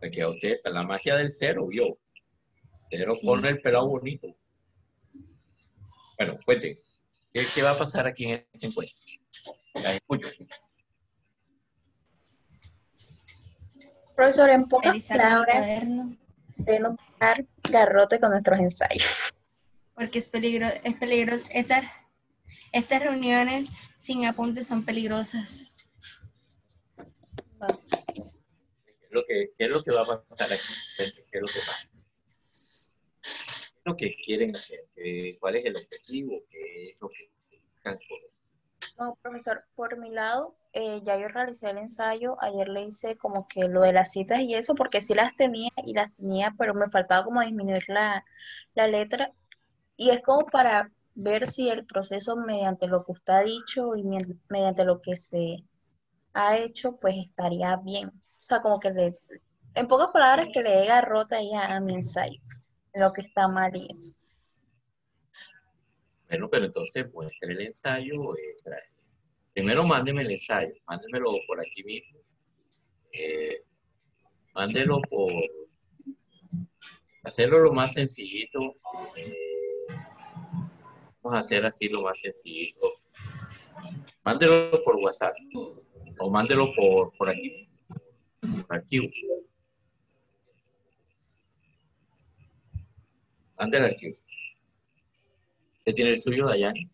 Porque a usted está la magia del cero, vio. Cero Sí. pone el pelado bonito. Bueno, cuente. ¿Qué va a pasar aquí en este encuentro? La escucho. Profesor, en pocas Revisar mi palabras, cuaderno. de dar garrote con nuestros ensayos. Porque es peligroso. Estas reuniones sin apuntes son peligrosas. ¿Qué es lo que va a pasar aquí? ¿Qué es lo que pasa? ¿Qué es lo que quieren hacer? ¿Cuál es el objetivo? ¿Qué es lo que buscan? No, profesor, por mi lado, ya yo realicé el ensayo, ayer le hice como que lo de las citas y eso, porque sí las tenía, pero me faltaba como disminuir la letra, y es como para ver si el proceso mediante lo que usted ha dicho y mediante lo que se ha hecho, pues estaría bien. O sea, como que en pocas palabras, que le dé garrota ahí a mi ensayo, en lo que está mal y eso. Bueno, pero entonces muestre el ensayo. Primero mándeme el ensayo, mándemelo por aquí mismo. Mándelo por hacerlo lo más sencillito. Vamos a hacer así lo más sencillito. Mándelo por WhatsApp o mándelo por aquí, archivo. Mándelo archivo. ¿Usted tiene el suyo, Dayani?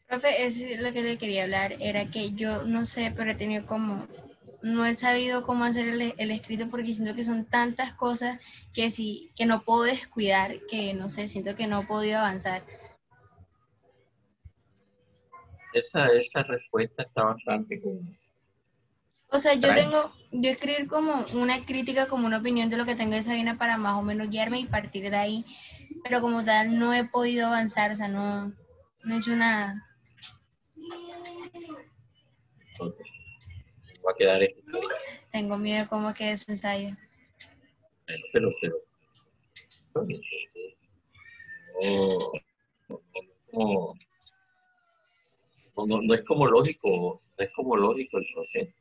Profe, es lo que le quería hablar, era que yo no sé, pero he tenido como, no he sabido cómo hacer el escrito porque siento que son tantas cosas que sí, que no puedo descuidar, que no sé, siento que no he podido avanzar. Esa respuesta está bastante O sea, extraña. yo escribir como una crítica, como una opinión de lo que tengo de Sabina para más o menos guiarme y partir de ahí, pero como tal no he podido avanzar, o sea, no he hecho nada. Entonces, va a quedar esto. Tengo miedo como que ese ensayo. Bueno, entonces, no, no es como lógico, no es como lógico el proceso.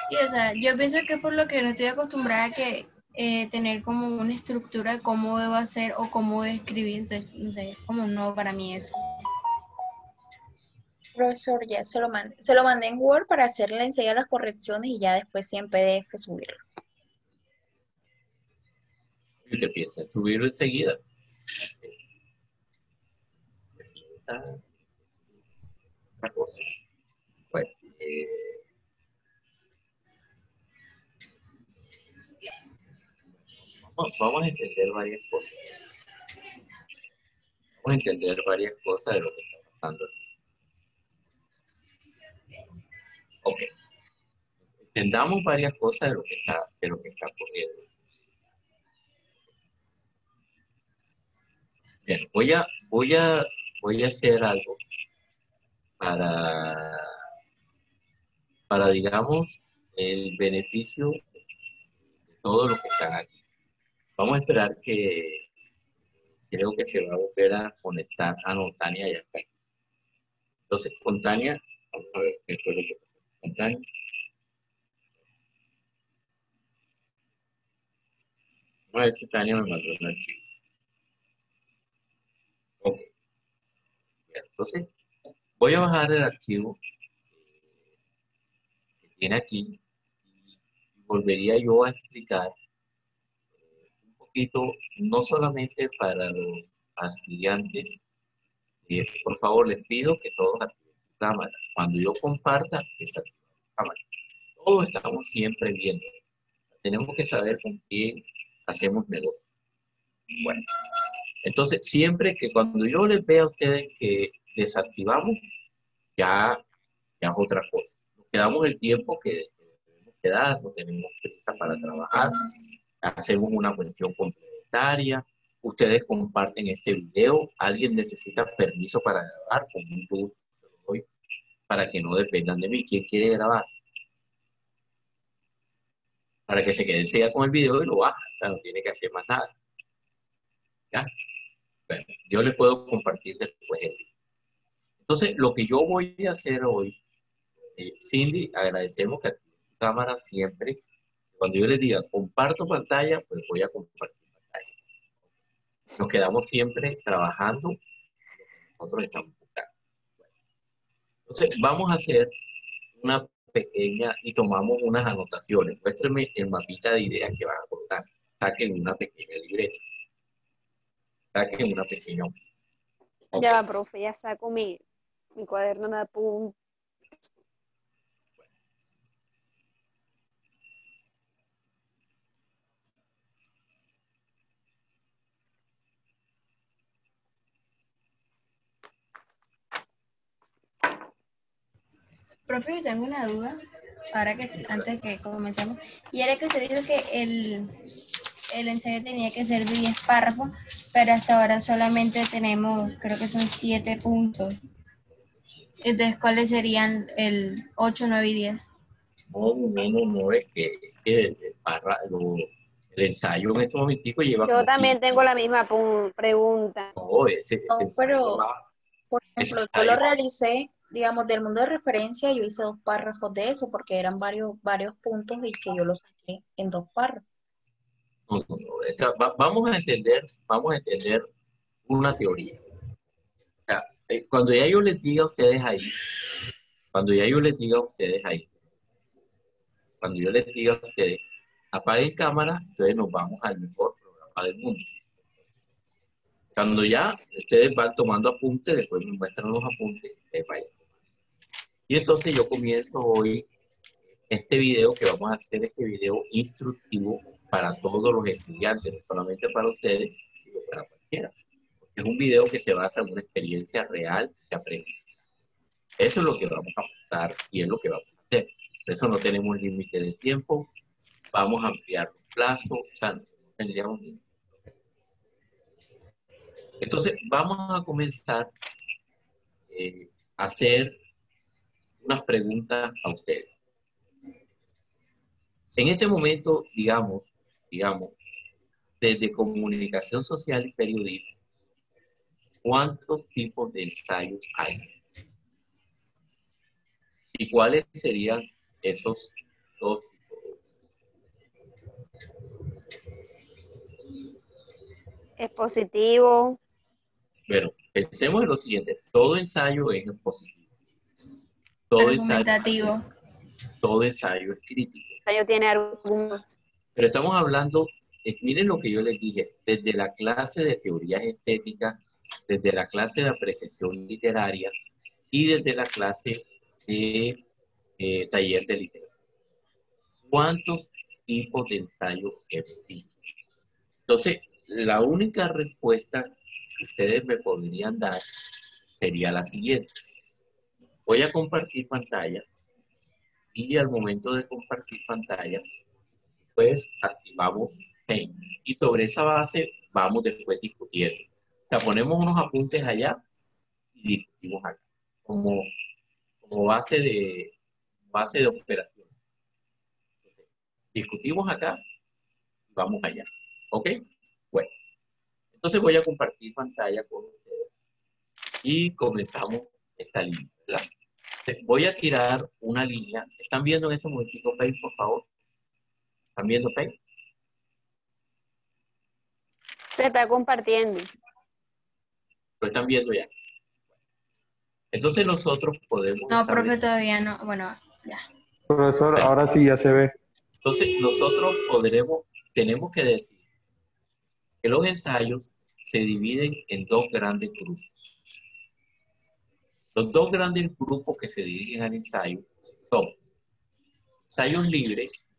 Sí, o sea, yo pienso que por lo que no estoy acostumbrada a que tener como una estructura de cómo debo hacer o cómo debo escribir, entonces, no sé, como no para mí eso. Profesor, ya se lo mandé en Word para hacerle enseguida las correcciones y ya después sí en PDF subirlo. Y usted piensa en subirlo enseguida. Esa otra cosa. Bueno, vamos a entender varias cosas. Vamos a entender varias cosas de lo que está pasando. Ok, entendamos varias cosas de lo que está ocurriendo. Bien, voy a hacer algo para, digamos, el beneficio de todos los que están aquí. Vamos a esperar que creo que se va a volver a conectar. Ah, no, Tania ya está. Entonces, con Tania, vamos a ver qué fue lo que pasó. Con Tania, vamos a ver si Tania me mandó un archivo. Ok, entonces voy a bajar el archivo que tiene aquí y volvería yo a explicar un poquito, no solamente para los estudiantes. Por favor, les pido que todos activen su cámara. Cuando yo comparta, desactiven su cámara. Todos estamos siempre viendo. Tenemos que saber con quién hacemos negocio. Bueno, entonces siempre que cuando yo les vea a ustedes que desactivamos, ya es otra cosa. Nos quedamos el tiempo que debemos quedar, no tenemos prisa para trabajar, hacemos una cuestión complementaria. Ustedes comparten este video, alguien necesita permiso para grabar, con mucho gusto se lo doy, para que no dependan de mí. ¿Quién quiere grabar? Para que se quede enseguida con el video y lo baja, o sea, no tiene que hacer más nada. ¿Ya? Bueno, yo les puedo compartir después el video. Entonces, lo que yo voy a hacer hoy, Cindy, agradecemos que active tu cámara siempre que Cuando yo les diga comparto pantalla, pues voy a compartir pantalla. Nos quedamos siempre trabajando lo que nosotros estamos buscando. Entonces, vamos a hacer una pequeña y tomamos unas anotaciones. Muéstrenme el mapita de ideas que van a colocar. Saquen una pequeña libreta. Saquen una pequeña hoja. Okay. Ya, profe, ya saco mi cuaderno de apuntes. Profe, yo tengo una duda, ahora que antes de que comencemos, y era que usted dijo que el ensayo tenía que ser de 10 párrafos, pero hasta ahora solamente tenemos, creo que son 7 puntos. Entonces, ¿cuáles serían el 8, 9 y 10? No, es que el ensayo en este momentico lleva Yo como también 15. tengo la misma pregunta. No, ese No, ensayo pero, va, por ese ejemplo, yo lo ensayo, realicé, digamos, del mundo de referencia, yo hice 2 párrafos de eso, porque eran varios puntos y que yo los saqué en 2 párrafos. no, vamos a entender una teoría. O sea, cuando ya yo les diga a ustedes ahí, cuando yo les diga a ustedes, apaguen cámara, entonces nos vamos al mejor programa del mundo. Cuando ya ustedes van tomando apuntes, después me muestran los apuntes, vayan. Y entonces yo comienzo hoy este video que vamos a hacer, este video instructivo para todos los estudiantes, no solamente para ustedes, sino para cualquiera. Es un video que se basa en una experiencia real que aprendí. Eso es lo que vamos a apuntar y es lo que vamos a hacer. Por eso no tenemos límite de tiempo, vamos a ampliar los plazos, o sea, no tendríamos límite. Entonces, vamos a comenzar a hacer unas preguntas a ustedes. En este momento, digamos, desde comunicación social y periodismo, ¿cuántos tipos de ensayos hay? ¿Y cuáles serían esos 2 tipos? Expositivo. Bueno, pensemos en lo siguiente. Todo ensayo es expositivo. Argumentativo. Todo ensayo es crítico. Ensayo tiene argumentos. Pero estamos hablando, miren lo que yo les dije, desde la clase de teorías estéticas, desde la clase de apreciación literaria y desde la clase de taller de literatura. ¿Cuántos tipos de ensayo existen? Entonces, la única respuesta que ustedes me podrían dar sería la siguiente. Voy a compartir pantalla y al momento de compartir pantalla, pues activamos Paint. Y sobre esa base vamos después discutiendo. O sea, ponemos unos apuntes allá y discutimos acá. Como base de operación. Discutimos acá y vamos allá. ¿Ok? Bueno. Entonces voy a compartir pantalla con ustedes y comenzamos esta línea, ¿verdad? Voy a tirar una línea. ¿Están viendo en este momentito Paint, por favor? ¿Están viendo Paint? Se está compartiendo. Lo están viendo ya. Entonces nosotros podemos... No, profe, todavía no. Bueno, ya. Profesor, ahora sí ya se ve. Entonces nosotros tenemos que decir que los ensayos se dividen en 2 grandes grupos. Los 2 grandes grupos que se dirigen al ensayo son ensayos libres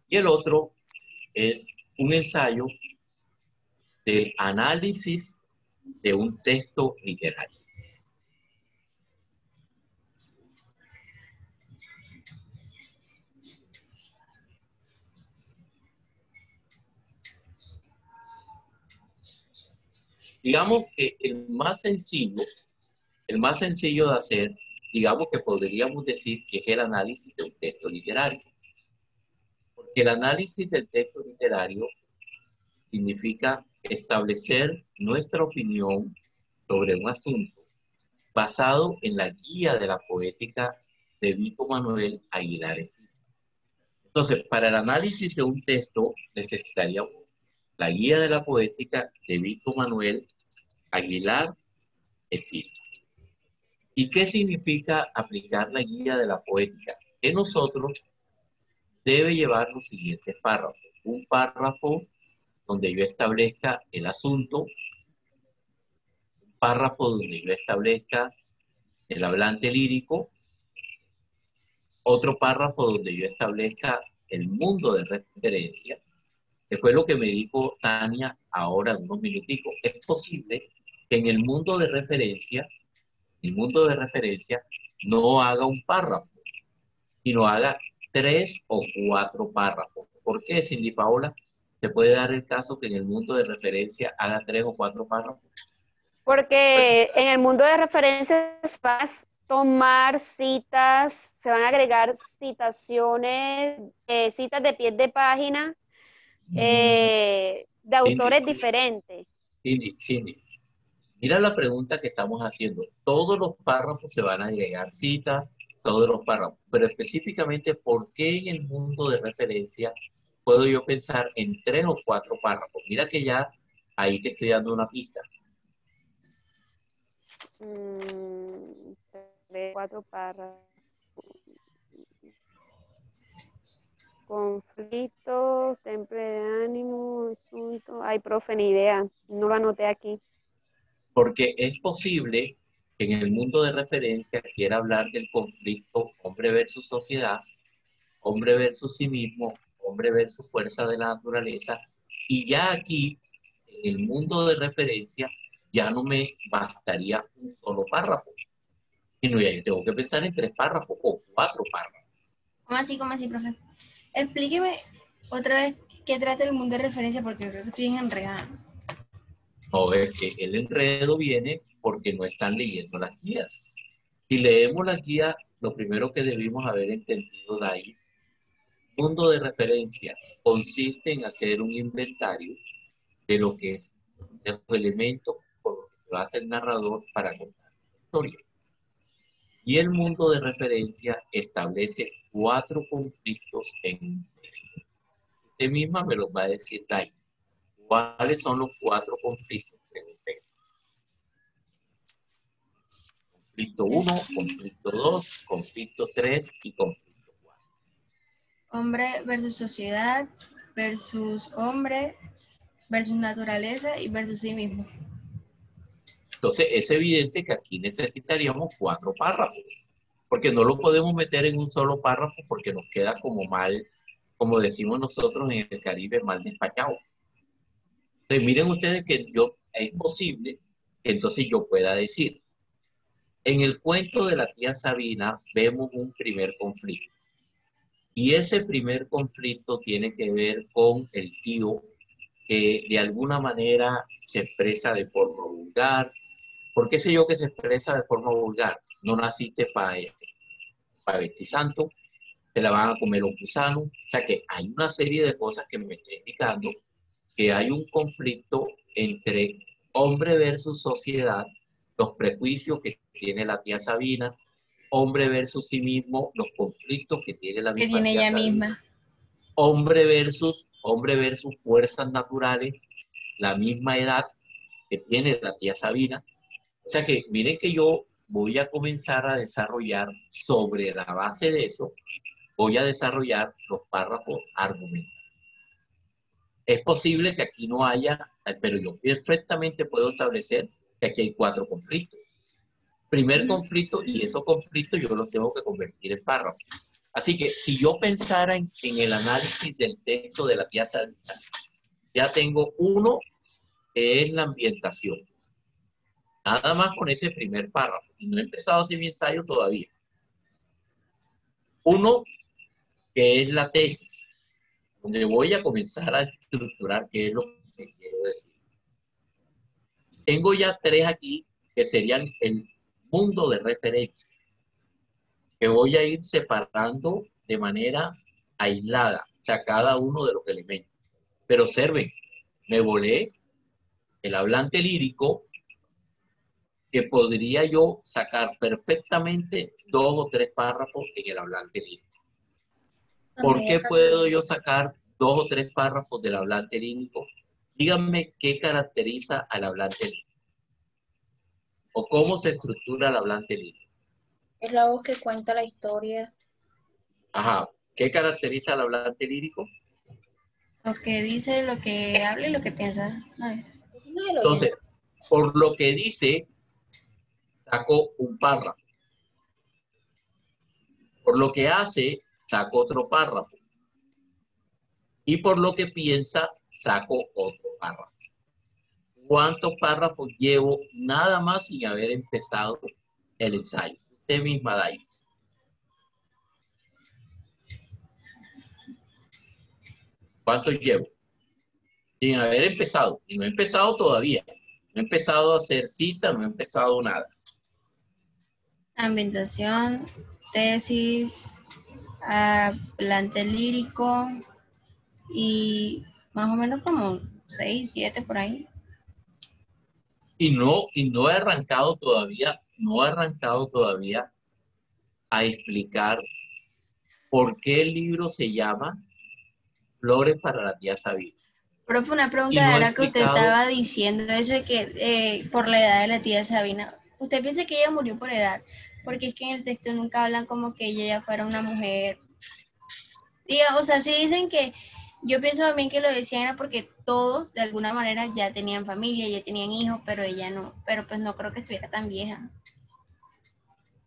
y el otro es un ensayo del análisis de un texto literario. Digamos que el más sencillo de hacer, digamos que podríamos decir que es el análisis de un texto literario. Porque el análisis del texto literario significa establecer nuestra opinión sobre un asunto basado en la guía de la poética de Víctor Manuel Aguilar Encina. Entonces, para el análisis de un texto necesitaríamos la guía de la poética de Víctor Manuel Aguilar Encina. ¿Y qué significa aplicar la guía de la poética? En nosotros debe llevar los siguientes párrafos. Un párrafo donde yo establezca el asunto, un párrafo donde yo establezca el hablante lírico, otro párrafo donde yo establezca el mundo de referencia, que fue lo que me dijo Tania ahora en unos minuticos. Es posible que en el mundo de referencia no haga un párrafo, sino haga 3 o 4 párrafos. ¿Por qué, Cindy Paola? ¿Se puede dar el caso que en el mundo de referencia haga 3 o 4 párrafos? Porque Pues, en el mundo de referencias vas a tomar citas, se van a agregar citaciones, citas de pie de página de autores Cindy, diferentes. Cindy, mira la pregunta que estamos haciendo. Todos los párrafos se van a agregar citas, todos los párrafos, pero específicamente, ¿por qué en el mundo de referencia puedo yo pensar en 3 o 4 párrafos? Mira que ya ahí te estoy dando una pista. 3, 4 párrafos. Conflictos, temple de ánimo, asunto. Ay, profe, ni idea. No lo anoté aquí. Porque es posible que en el mundo de referencia quiera hablar del conflicto hombre versus sociedad, hombre versus sí mismo, hombre versus fuerza de la naturaleza, y ya aquí, en el mundo de referencia, ya no me bastaría un solo párrafo, sino ya yo tengo que pensar en 3 párrafos o 4 párrafos. ¿Cómo así, profe? Explíqueme otra vez qué trata el mundo de referencia porque creo que estoy enredada. No, es que el enredo viene porque no están leyendo las guías. Si leemos las guías, lo primero que debimos haber entendido, Dais, mundo de referencia consiste en hacer un inventario de lo que es de los elementos por los que se basa el narrador para contar la historia. Y el mundo de referencia establece 4 conflictos en un texto. Usted misma me los va a decir, Dai. ¿Cuáles son los 4 conflictos en un texto? Conflicto 1, conflicto 2, conflicto 3 y conflicto 4. Hombre versus sociedad, versus hombre, versus naturaleza y versus sí mismo. Entonces, es evidente que aquí necesitaríamos 4 párrafos, porque no lo podemos meter en un solo párrafo porque nos queda como mal, como decimos nosotros en el Caribe, mal despachado. Entonces, miren ustedes que es posible que entonces yo pueda decir, en el cuento de la tía Sabina vemos un primer conflicto. Y ese primer conflicto tiene que ver con el tío que de alguna manera se expresa de forma vulgar. ¿Por qué sé yo que se expresa de forma vulgar? No naciste para vestir santo, te la van a comer los gusanos. O sea que hay una serie de cosas que me está indicando que hay un conflicto entre hombre versus sociedad, los prejuicios que tiene la tía Sabina, hombre versus sí mismo, los conflictos que tiene la Que misma tiene tía ella Sabina, misma. hombre versus fuerzas naturales, la misma edad que tiene la tía Sabina. O sea que miren que yo voy a comenzar a desarrollar sobre la base de eso, voy a desarrollar los párrafos argumentales. Es posible que aquí no haya, pero yo perfectamente puedo establecer que aquí hay 4 conflictos. Primer conflicto, y esos conflictos yo los tengo que convertir en párrafos. Así que si yo pensara en el análisis del texto de la tía Sabina, ya tengo uno que es la ambientación. Nada más con ese primer párrafo. Y no he empezado a hacer mi ensayo todavía. Uno que es la tesis, donde voy a comenzar a estructurar qué es lo que quiero decir. Tengo ya 3 aquí que serían el mundo de referencia, que voy a ir separando de manera aislada, o sea, cada uno de los elementos. Pero observen, me volé el hablante lírico, que podría yo sacar perfectamente 2 o 3 párrafos en el hablante lírico. ¿Por qué puedo yo sacar 2 o 3 párrafos del hablante lírico? Díganme qué caracteriza al hablante lírico. O cómo se estructura el hablante lírico. Es la voz que cuenta la historia. Ajá. ¿Qué caracteriza al hablante lírico? Lo que dice, lo que habla y lo que piensa. Ay. Entonces, por lo que dice, saco un párrafo. Por lo que hace, saco otro párrafo. Y por lo que piensa, saco otro párrafo. ¿Cuántos párrafos llevo nada más sin haber empezado el ensayo? Usted misma, Dais. ¿Cuántos llevo? Sin haber empezado. Y no he empezado todavía. No he empezado a hacer cita, no he empezado nada. Ambientación, tesis, hablante lírico y más o menos como 6, 7 por ahí. Y no he arrancado todavía, a explicar por qué el libro se llama Flores para la tía Sabina. Profe, una Y pregunta no he era que usted explicado- estaba diciendo eso de que por la edad de la tía Sabina. ¿Usted piensa que ella murió por edad? Porque es que en el texto nunca hablan como que ella ya fuera una mujer. Diga, o sea, sí dicen que, yo pienso también que lo decían era porque todos de alguna manera ya tenían familia, ya tenían hijos, pero ella no. Pero pues no creo que estuviera tan vieja.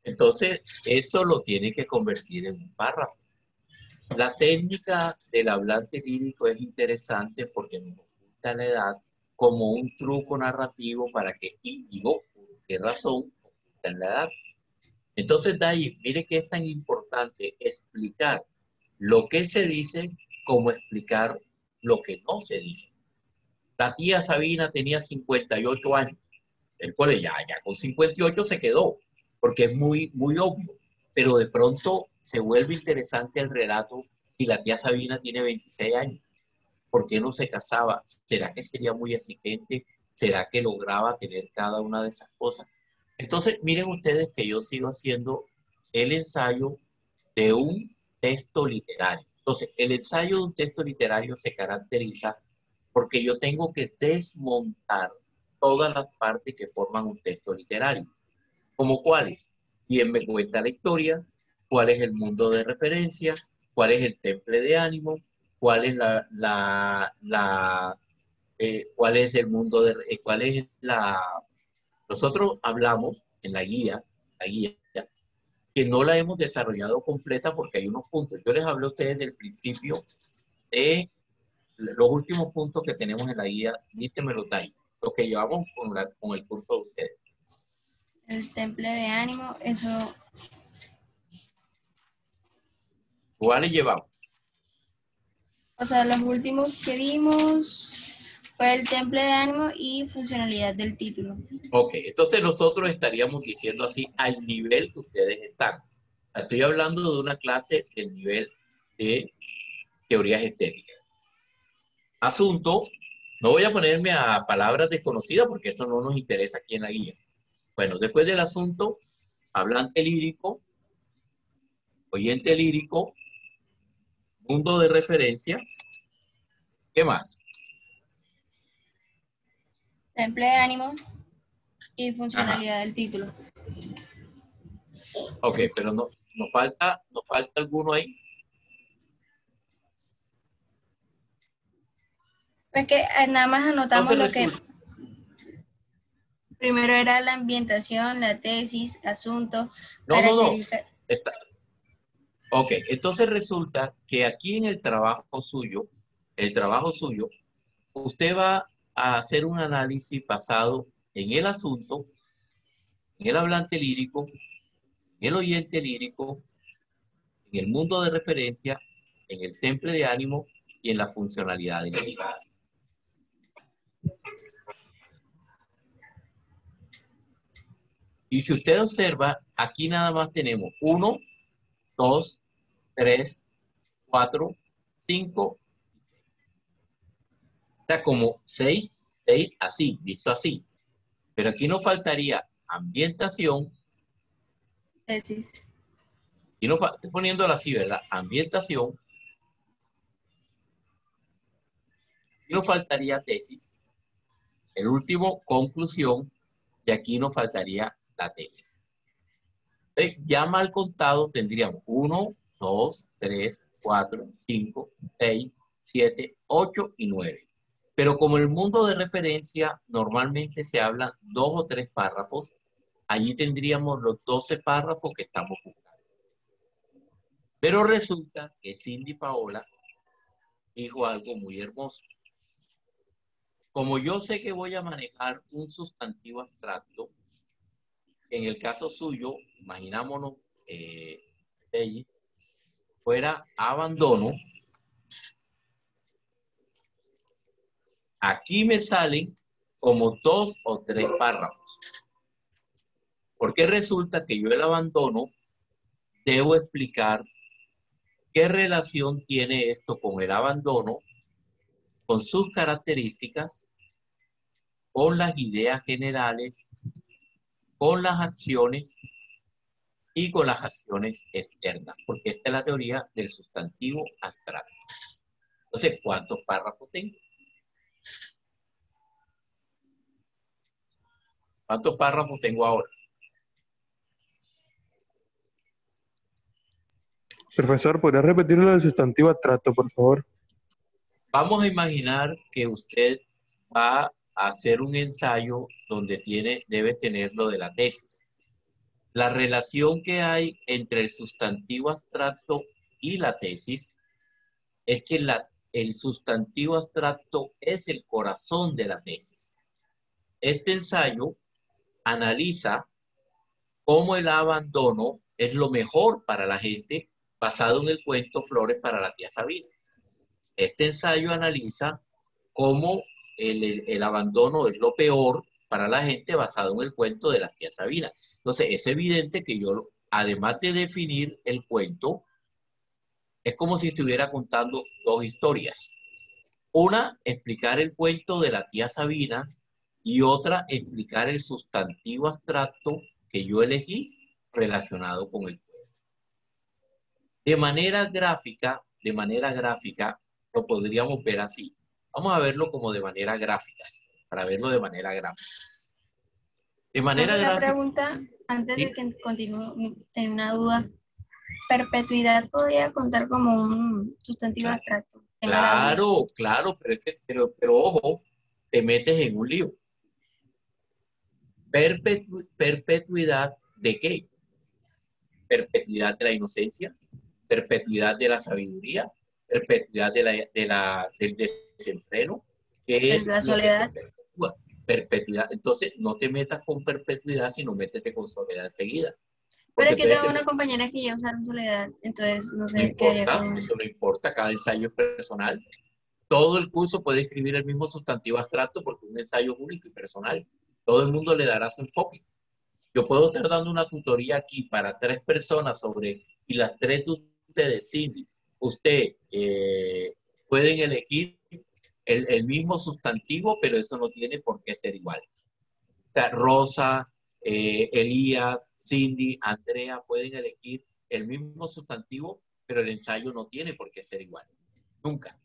Entonces, eso lo tiene que convertir en un párrafo. La técnica del hablante lírico es interesante porque nos oculta la edad como un truco narrativo para que, y digo, ¿por qué razón ocultan la edad? Entonces, de ahí, mire que es tan importante explicar lo que se dice como explicar lo que no se dice. La tía Sabina tenía 58 años, el cual ya con 58 se quedó, porque es muy, muy obvio, pero de pronto se vuelve interesante el relato y la tía Sabina tiene 26 años. ¿Por qué no se casaba? ¿Será que sería muy exigente? ¿Será que lograba tener cada una de esas cosas? Entonces, miren ustedes que yo sigo haciendo el ensayo de un texto literario. Entonces, el ensayo de un texto literario se caracteriza porque yo tengo que desmontar todas las partes que forman un texto literario. ¿Como cuáles? Quién me cuenta la historia, cuál es el mundo de referencia, cuál es el temple de ánimo, cuál es cuál es el mundo de, cuál es la... Nosotros hablamos en la guía, que no la hemos desarrollado completa porque hay unos puntos. Yo les hablé a ustedes del principio de los últimos puntos que tenemos en la guía, dítemelo ahí, lo que llevamos con el curso de ustedes. El temple de ánimo, eso, ¿Cuáles llevamos? o sea, los últimos que vimos fue el temple de ánimo y funcionalidad del título. Ok, entonces nosotros estaríamos diciendo así al nivel que ustedes están. Estoy hablando de una clase del nivel de teorías estéticas. Asunto, no voy a ponerme a palabras desconocidas porque eso no nos interesa aquí en la guía. Bueno, después del asunto, hablante lírico, oyente lírico, mundo de referencia, ¿qué más? Temple de ánimo y funcionalidad del título. Ok, pero nos falta alguno ahí. Pues que nada más anotamos Entonces, lo que primero era la ambientación, la tesis, asunto, No. características. Ok, entonces resulta que aquí en el trabajo suyo, usted va a hacer un análisis basado en el asunto, en el hablante lírico, en el oyente lírico, en el mundo de referencia, en el temple de ánimo y en la funcionalidad de la mirada. Y si usted observa, aquí nada más tenemos 1, 2, 3, 4, 5, o sea, como 6 así, visto así. Pero aquí nos faltaría ambientación, Tesis. y no estoy poniéndolo así, ¿verdad? Ambientación, y nos faltaría tesis. El último, conclusión, y aquí nos faltaría la tesis. Ya mal contado tendríamos 1, 2, 3, 4, 5, 6, 7, 8 y 9. Pero como en el mundo de referencia normalmente se hablan 2 o 3 párrafos, allí tendríamos los 12 párrafos que estamos buscando. Pero resulta que Cindy Paola dijo algo muy hermoso. Como yo sé que voy a manejar un sustantivo abstracto, en el caso suyo, imaginámonos, fuera abandono, aquí me salen como 2 o 3 párrafos. Porque resulta que yo el abandono debo explicar qué relación tiene esto con el abandono, con sus características, con las ideas generales, con las acciones y con las acciones externas, porque esta es la teoría del sustantivo abstracto. Entonces, ¿cuántos párrafos tengo? ¿Cuántos párrafos tengo ahora? Profesor, ¿podría repetirlo del sustantivo abstracto, por favor? Vamos a imaginar que usted va a hacer un ensayo donde debe tener lo de la tesis. La relación que hay entre el sustantivo abstracto y la tesis es que el sustantivo abstracto es el corazón de la tesis. Este ensayo analiza cómo el abandono es lo mejor para la gente basado en el cuento Flores para la tía Sabina. Este ensayo analiza cómo el abandono es lo peor para la gente basado en el cuento de la tía Sabina. Entonces, es evidente que yo, además de definir el cuento, es como si estuviera contando 2 historias. Una, explicar el cuento de la tía Sabina y otra, explicar el sustantivo abstracto que yo elegí relacionado con el cuento. De manera gráfica, lo podríamos ver así. Vamos a verlo como de manera gráfica, para verlo de manera gráfica. De manera Una gráfica. pregunta, antes ¿Sí? de que continúe, tengo una duda. ¿Perpetuidad podría contar como un sustantivo Claro. abstracto? Tengo la duda. Claro, pero ojo, te metes en un lío. ¿Perpetuidad de qué? Perpetuidad de la inocencia, perpetuidad de la sabiduría, perpetuidad del desenfreno, que Es es la lo que se soledad. perpetúa. Perpetuidad. Entonces, no te metas con perpetuidad, sino métete con soledad enseguida. Pero Porque es que tengo una compañera que ya usaron soledad, entonces no no sé qué haría importa, con... eso no importa, cada ensayo es personal. Todo el curso puede escribir el mismo sustantivo abstracto porque un ensayo es único y personal. Todo el mundo le dará su enfoque. Yo puedo estar dando una tutoría aquí para 3 personas y las 3 de ustedes, Cindy, usted pueden elegir el mismo sustantivo, pero eso no tiene por qué ser igual. O sea, Rosa, Elías, Cindy, Andrea pueden elegir el mismo sustantivo, pero el ensayo no tiene por qué ser igual. Nunca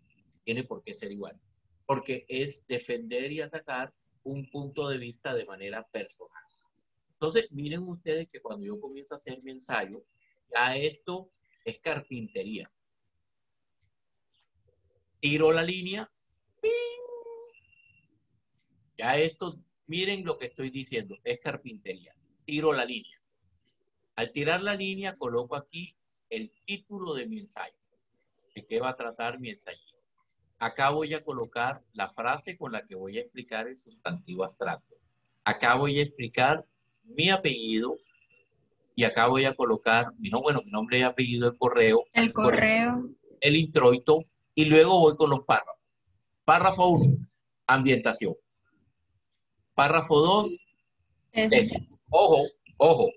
tiene por qué ser igual. Porque es defender y atacar un punto de vista de manera personal. Entonces, miren ustedes que cuando yo comienzo a hacer mi ensayo, ya esto es carpintería. Tiro la línea. ¡ping! Ya esto, miren lo que estoy diciendo, es carpintería. Tiro la línea. Al tirar la línea, coloco aquí el título de mi ensayo. ¿De qué va a tratar mi ensayo? Acá voy a colocar la frase con la que voy a explicar el sustantivo abstracto. Acá voy a explicar mi apellido y acá voy a colocar mi nombre y apellido, el correo, el introito y luego voy con los párrafos. Párrafo 1, ambientación. Párrafo 2, tesis. Ojo,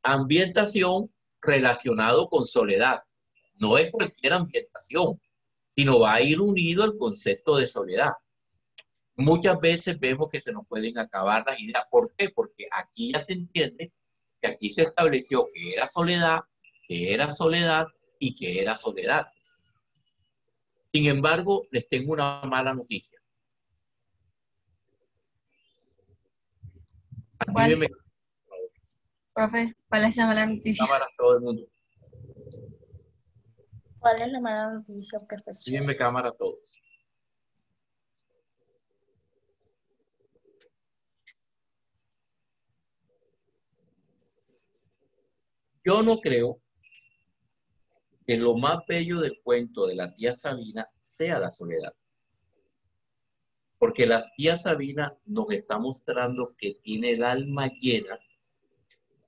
ambientación relacionado con soledad. No es cualquier ambientación, sino va a ir unido al concepto de soledad. Muchas veces vemos que se nos pueden acabar las ideas. ¿Por qué? Porque aquí ya se entiende que aquí se estableció que era soledad y que era soledad. Sin embargo, les tengo una mala noticia. ¿Cuál? Actívenme Profe, ¿cuál es la mala noticia? cámara todo el mundo. ¿Cuál es la mala noticia, profesor? Actívenme cámara todos. Yo no creo que lo más bello del cuento de la tía Sabina sea la soledad. Porque la tía Sabina nos está mostrando que tiene el alma llena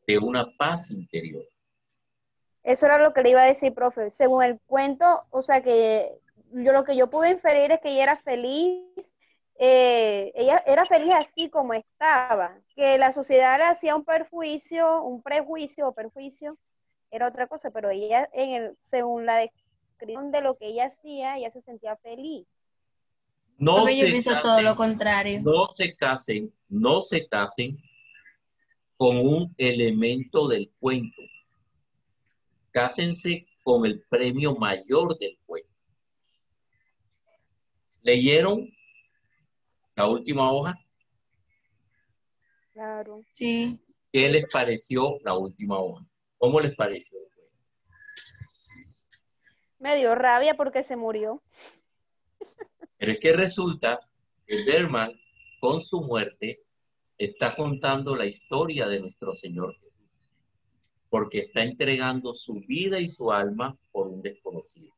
de una paz interior. Eso era lo que le iba a decir, profe. Según el cuento, o sea que lo que yo pude inferir es que ella era feliz así como estaba, que la sociedad le hacía un prejuicio o perjuicio, era otra cosa, pero ella, según la descripción de lo que ella hacía, ella se sentía feliz. No Profe, yo se pienso todo casen, lo contrario. no se casen con un elemento del cuento. Cásense con el premio mayor del cuento. ¿Leyeron la última hoja? Claro. Sí. ¿Qué les pareció la última hoja? ¿Cómo les pareció? Me dio rabia porque se murió. Pero es que resulta que Berman, con su muerte, está contando la historia de nuestro Señor Jesús, porque está entregando su vida y su alma por un desconocido.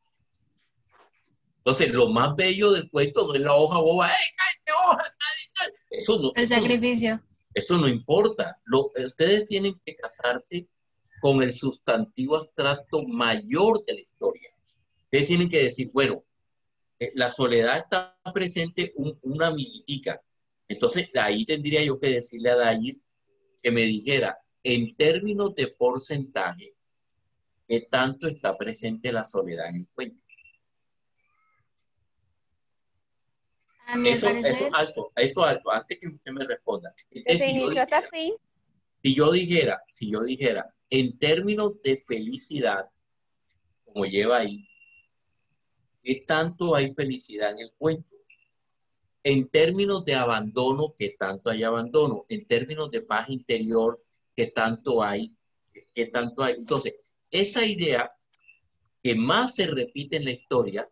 Entonces, lo más bello del cuento no es la hoja boba. ¡Ey, cállate, hoja! El sacrificio. Eso no importa. Ustedes tienen que casarse con el sustantivo abstracto mayor de la historia. Ustedes tienen que decir, bueno, la soledad está presente una amiguitica. Entonces, ahí tendría yo que decirle a Dayir que me dijera, en términos de porcentaje, ¿qué tanto está presente la soledad en el cuento? A mi Eso parecer, alto, antes que usted me responda. Desde inicio hasta fin. Si yo dijera, en términos de felicidad, como lleva ahí, ¿qué tanto hay felicidad en el cuento? En términos de abandono, ¿qué tanto hay abandono? En términos de paz interior, ¿qué tanto hay? ¿Qué tanto hay? Entonces, esa idea que más se repite en la historia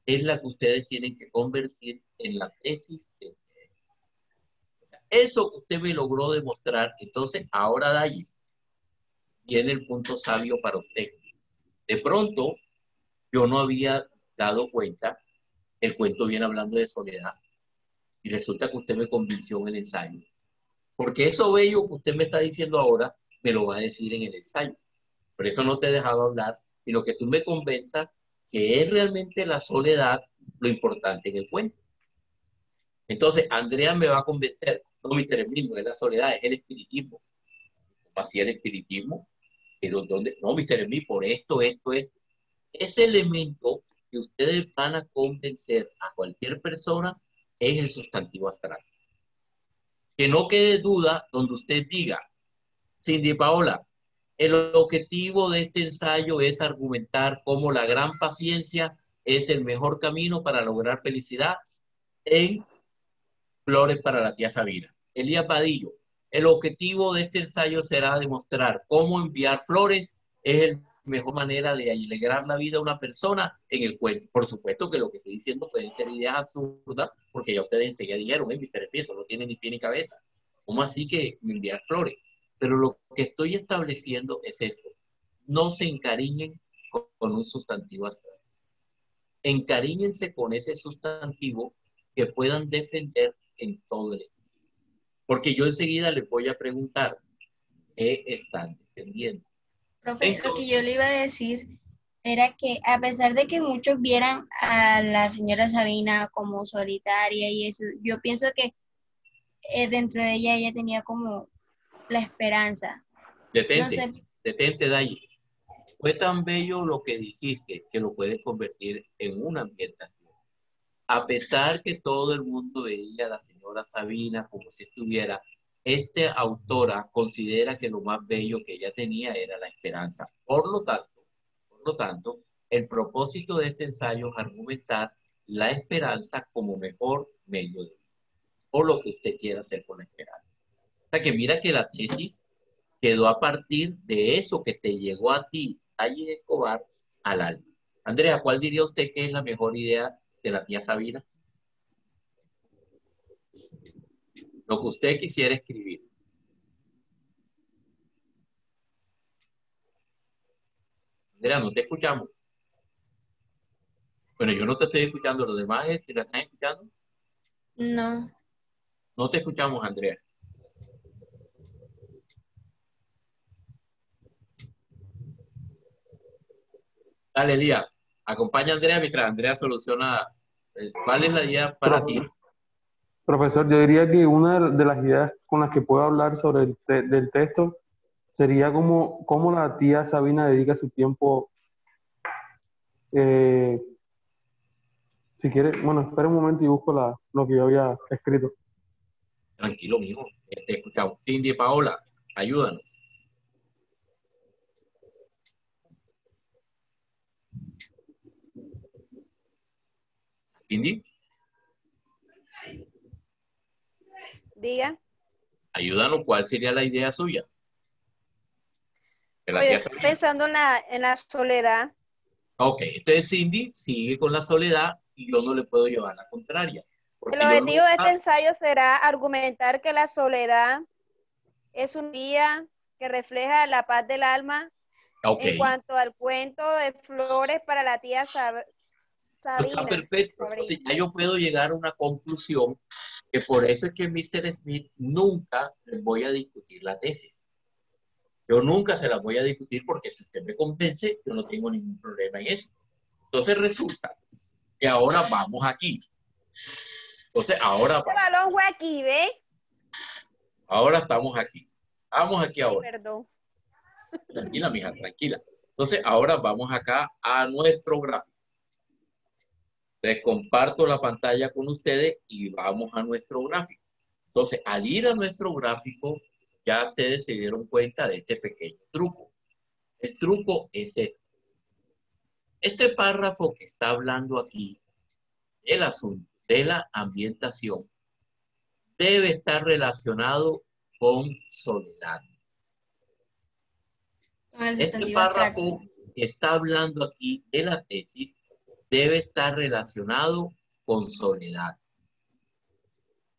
es la que ustedes tienen que convertir en la tesis de ustedes. O sea, eso que usted me logró demostrar, entonces ahora Dayis tiene el punto sabio para usted. De pronto, yo no había dado cuenta, el cuento viene hablando de soledad, y resulta que usted me convenció en el ensayo. Porque eso bello que usted me está diciendo ahora, me lo va a decir en el ensayo. Por eso no te he dejado hablar, sino que tú me convenzas que es realmente la soledad lo importante en el cuento. Entonces, Andrea me va a convencer, no, Mr. Emilio, es la soledad, es el espiritismo. Así el espiritismo, donde, no, Mr. Emilio, por esto. Ese elemento que ustedes van a convencer a cualquier persona es el sustantivo abstracto. Que no quede duda donde usted diga, Cindy Paola, el objetivo de este ensayo es argumentar cómo la gran paciencia es el mejor camino para lograr felicidad en Flores para la tía Sabina. Elías Padillo, el objetivo de este ensayo será demostrar cómo enviar flores es la mejor manera de alegrar la vida a una persona en el cuento. Por supuesto que lo que estoy diciendo pueden ser ideas absurdas, porque ya ustedes enseguida dijeron, Mr. Empiezo, no tiene ni pie ni cabeza. ¿Cómo así que enviar flores? Pero lo que estoy estableciendo es esto. No se encariñen con un sustantivo abstracto. Encariñense con ese sustantivo que puedan defender en todo el estudio. Porque yo enseguida les voy a preguntar, ¿qué están defendiendo? profe, Entonces, lo que yo le iba a decir era que a pesar de que muchos vieran a la señora Sabina como solitaria y eso, yo pienso que dentro de ella tenía como la esperanza. No sé, detente, Dayi. Fue tan bello lo que dijiste que lo puedes convertir en una ambientación. a pesar que todo el mundo veía a la señora Sabina como si estuviera, esta autora considera que lo más bello que ella tenía era la esperanza. Por lo tanto, el propósito de este ensayo es argumentar la esperanza como mejor medio de vida, o lo que usted quiera hacer con la esperanza. O sea que mira que la tesis quedó a partir de eso que te llegó a ti, Allí Escobar, al alma. Andrea, ¿cuál diría usted que es la mejor idea de la tía Sabina? Lo que usted quisiera escribir. Andrea, no te escuchamos. Bueno, yo no te estoy escuchando. ¿Los demás te la están escuchando? No. No te escuchamos, Andrea. Dale, Elías. Acompaña a Andrea mientras Andrea soluciona. ¿Cuál es la idea para ti? Profesor, yo diría que una de las ideas con las que puedo hablar sobre del texto sería cómo la tía Sabina dedica su tiempo. Si quiere, bueno, espera un momento y busco lo que yo había escrito. Tranquilo, mijo. Te escuchamos. Cindy, Paola, ayúdanos. Cindy, Diga. ayúdanos. ¿Cuál sería la idea suya? De la Pues yo tía estoy Sabina. pensando en la soledad. Ok, entonces Cindy sigue con la soledad y yo no le puedo llevar la contraria. Porque El yo objetivo de este nunca... ensayo será argumentar que la soledad es un día que refleja la paz del alma. Ok, En cuanto al cuento de flores para la tía está Sabina. perfecto. Entonces ya yo puedo llegar a una conclusión que por eso es que Mr. Smith nunca les voy a discutir la tesis. Yo nunca se las voy a discutir porque si usted me convence, yo no tengo ningún problema en eso. Entonces resulta que ahora vamos aquí. Entonces ahora Este balón fue aquí, ¿ve? Ahora estamos aquí. Vamos aquí ahora. Perdón. Tranquila, mija, tranquila. Entonces ahora vamos acá a nuestro gráfico. Les comparto la pantalla con ustedes y vamos a nuestro gráfico. Entonces, al ir a nuestro gráfico, ya ustedes se dieron cuenta de este pequeño truco. El truco es este. Este párrafo que está hablando aquí, el asunto de la ambientación, debe estar relacionado con soledad. Con el Este sustantivo abstracto. párrafo que está hablando aquí de la tesis debe estar relacionado con soledad.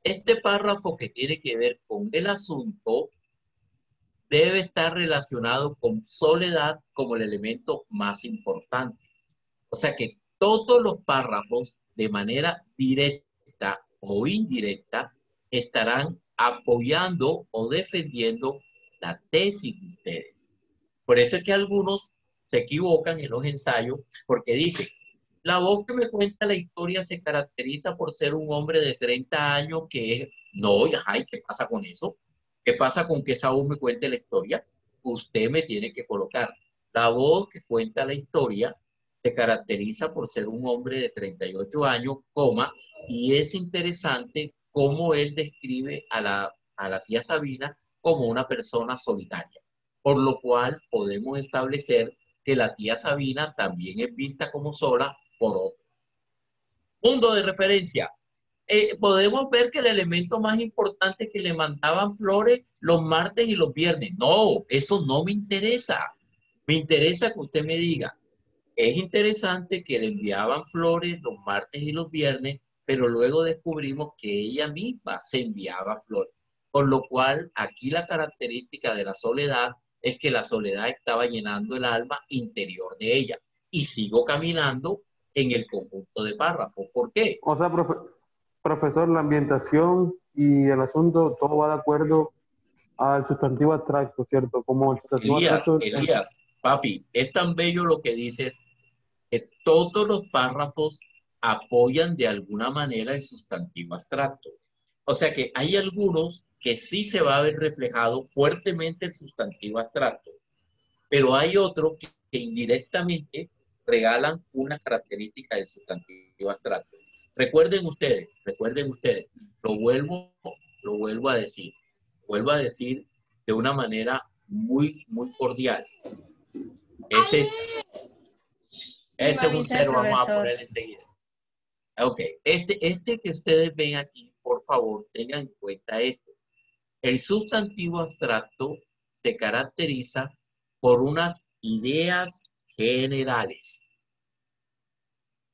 Este párrafo que tiene que ver con el asunto debe estar relacionado con soledad como el elemento más importante. O sea que todos los párrafos de manera directa o indirecta estarán apoyando o defendiendo la tesis de ustedes. Por eso es que algunos se equivocan en los ensayos porque dicen, la voz que me cuenta la historia se caracteriza por ser un hombre de 30 años que es... No, ay, ¿qué pasa con eso? ¿Qué pasa con que esa voz me cuente la historia? Usted me tiene que colocar. La voz que cuenta la historia se caracteriza por ser un hombre de 38 años, coma, y es interesante cómo él describe a la tía Sabina como una persona solitaria. Por lo cual podemos establecer que la tía Sabina también es vista como sola por otro. Punto de referencia. Podemos ver que el elemento más importante es que le mandaban flores los martes y los viernes. No, eso no me interesa. Me interesa que usted me diga, es interesante que le enviaban flores los martes y los viernes, pero luego descubrimos que ella misma se enviaba flores. Por lo cual, aquí la característica de la soledad es que la soledad estaba llenando el alma interior de ella. Y sigo caminando en el conjunto de párrafos. ¿Por qué? O sea, profesor, la ambientación y el asunto, todo va de acuerdo al sustantivo abstracto, ¿cierto? Como el sustantivo abstracto... Elías, papi, es tan bello lo que dices que todos los párrafos apoyan de alguna manera el sustantivo abstracto. O sea que hay algunos que sí se va a ver reflejado fuertemente el sustantivo abstracto, pero hay otros que indirectamente regalan una característica del sustantivo abstracto. Recuerden ustedes, lo vuelvo a decir. Vuelvo a decir de una manera muy, muy cordial. Ese es un cero, vamos a poner enseguida. Ok, este que ustedes ven aquí, por favor, tengan en cuenta esto. El sustantivo abstracto se caracteriza por unas ideas generales.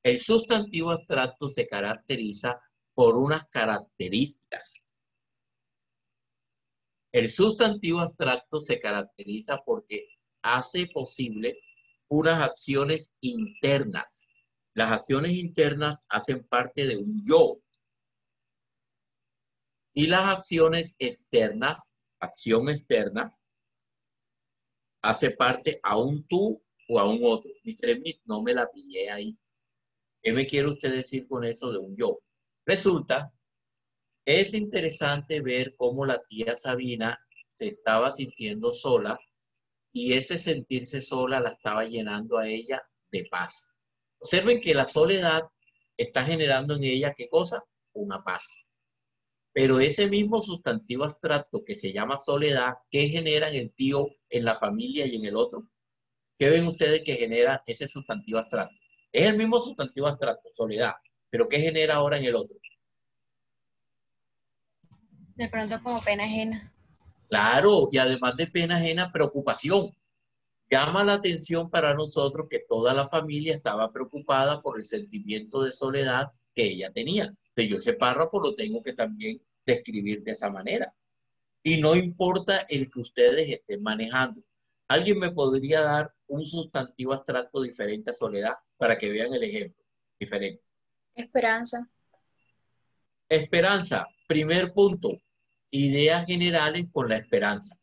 El sustantivo abstracto se caracteriza por unas características. El sustantivo abstracto se caracteriza porque hace posible unas acciones internas. Las acciones internas hacen parte de un yo. Y las acciones externas, acción externa, hace parte a un tú o a un otro. Mr. Smith, no me la pillé ahí. ¿Qué me quiere usted decir con eso de un yo? Resulta, es interesante ver cómo la tía Sabina se estaba sintiendo sola y ese sentirse sola la estaba llenando a ella de paz. Observen que la soledad está generando en ella, ¿qué cosa? Una paz. Pero ese mismo sustantivo abstracto que se llama soledad, ¿qué genera en el tío, en la familia y en el otro? ¿Qué ven ustedes que genera ese sustantivo abstracto? Es el mismo sustantivo abstracto, soledad, pero ¿qué genera ahora en el otro? De pronto como pena ajena. Claro, y además de pena ajena, preocupación. Llama la atención para nosotros que toda la familia estaba preocupada por el sentimiento de soledad que ella tenía. Entonces yo ese párrafo lo tengo que también describir de esa manera. Y no importa el que ustedes estén manejando. ¿Alguien me podría dar un sustantivo abstracto diferente a soledad para que vean el ejemplo? Diferente. Esperanza. Esperanza, primer punto. Ideas generales con la esperanza.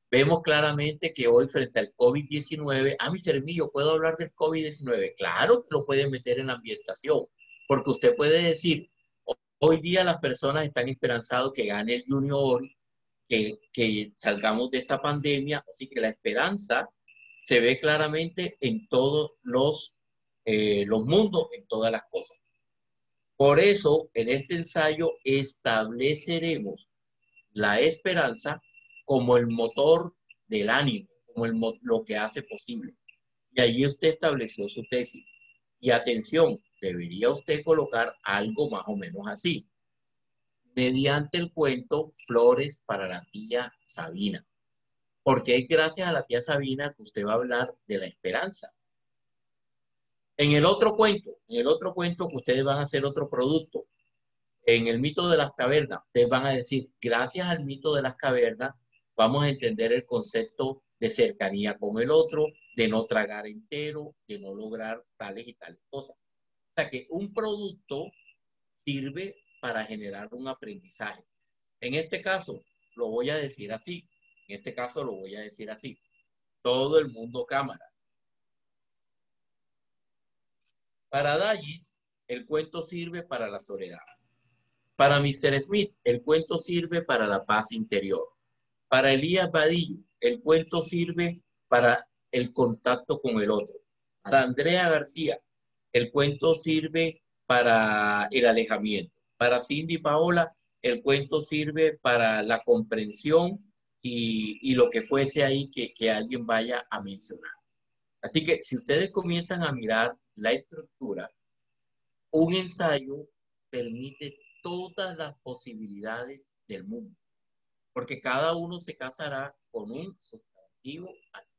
Vemos claramente que hoy frente al COVID-19, Mr. Emilio, ¿puedo hablar del COVID-19? Claro que lo puede meter en la ambientación, porque usted puede decir, hoy día las personas están esperanzadas que gane el Junior, que salgamos de esta pandemia, así que la esperanza se ve claramente en todos los mundos, en todas las cosas. Por eso, en este ensayo estableceremos la esperanza como el motor del ánimo, como lo que hace posible. Y allí usted estableció su tesis. Y atención, debería usted colocar algo más o menos así. Mediante el cuento Flores para la tía Sabina. Porque es gracias a la tía Sabina que usted va a hablar de la esperanza. En el otro cuento que ustedes van a hacer otro producto, en el mito de las cavernas, ustedes van a decir, gracias al mito de las cavernas, vamos a entender el concepto de cercanía con el otro, de no tragar entero, de no lograr tales y tales cosas. O sea que un producto sirve para generar un aprendizaje. En este caso, lo voy a decir así. Todo el mundo cámara. Para Dallis, el cuento sirve para la soledad. Para Mr. Smith, el cuento sirve para la paz interior. Para Elías Badillo, el cuento sirve para el contacto con el otro. Para Andrea García, el cuento sirve para el alejamiento. Para Cindy Paola, el cuento sirve para la comprensión y lo que fuese ahí que alguien vaya a mencionar. Así que si ustedes comienzan a mirar la estructura, un ensayo permite todas las posibilidades del mundo, porque cada uno se casará con un sustantivo abstracto.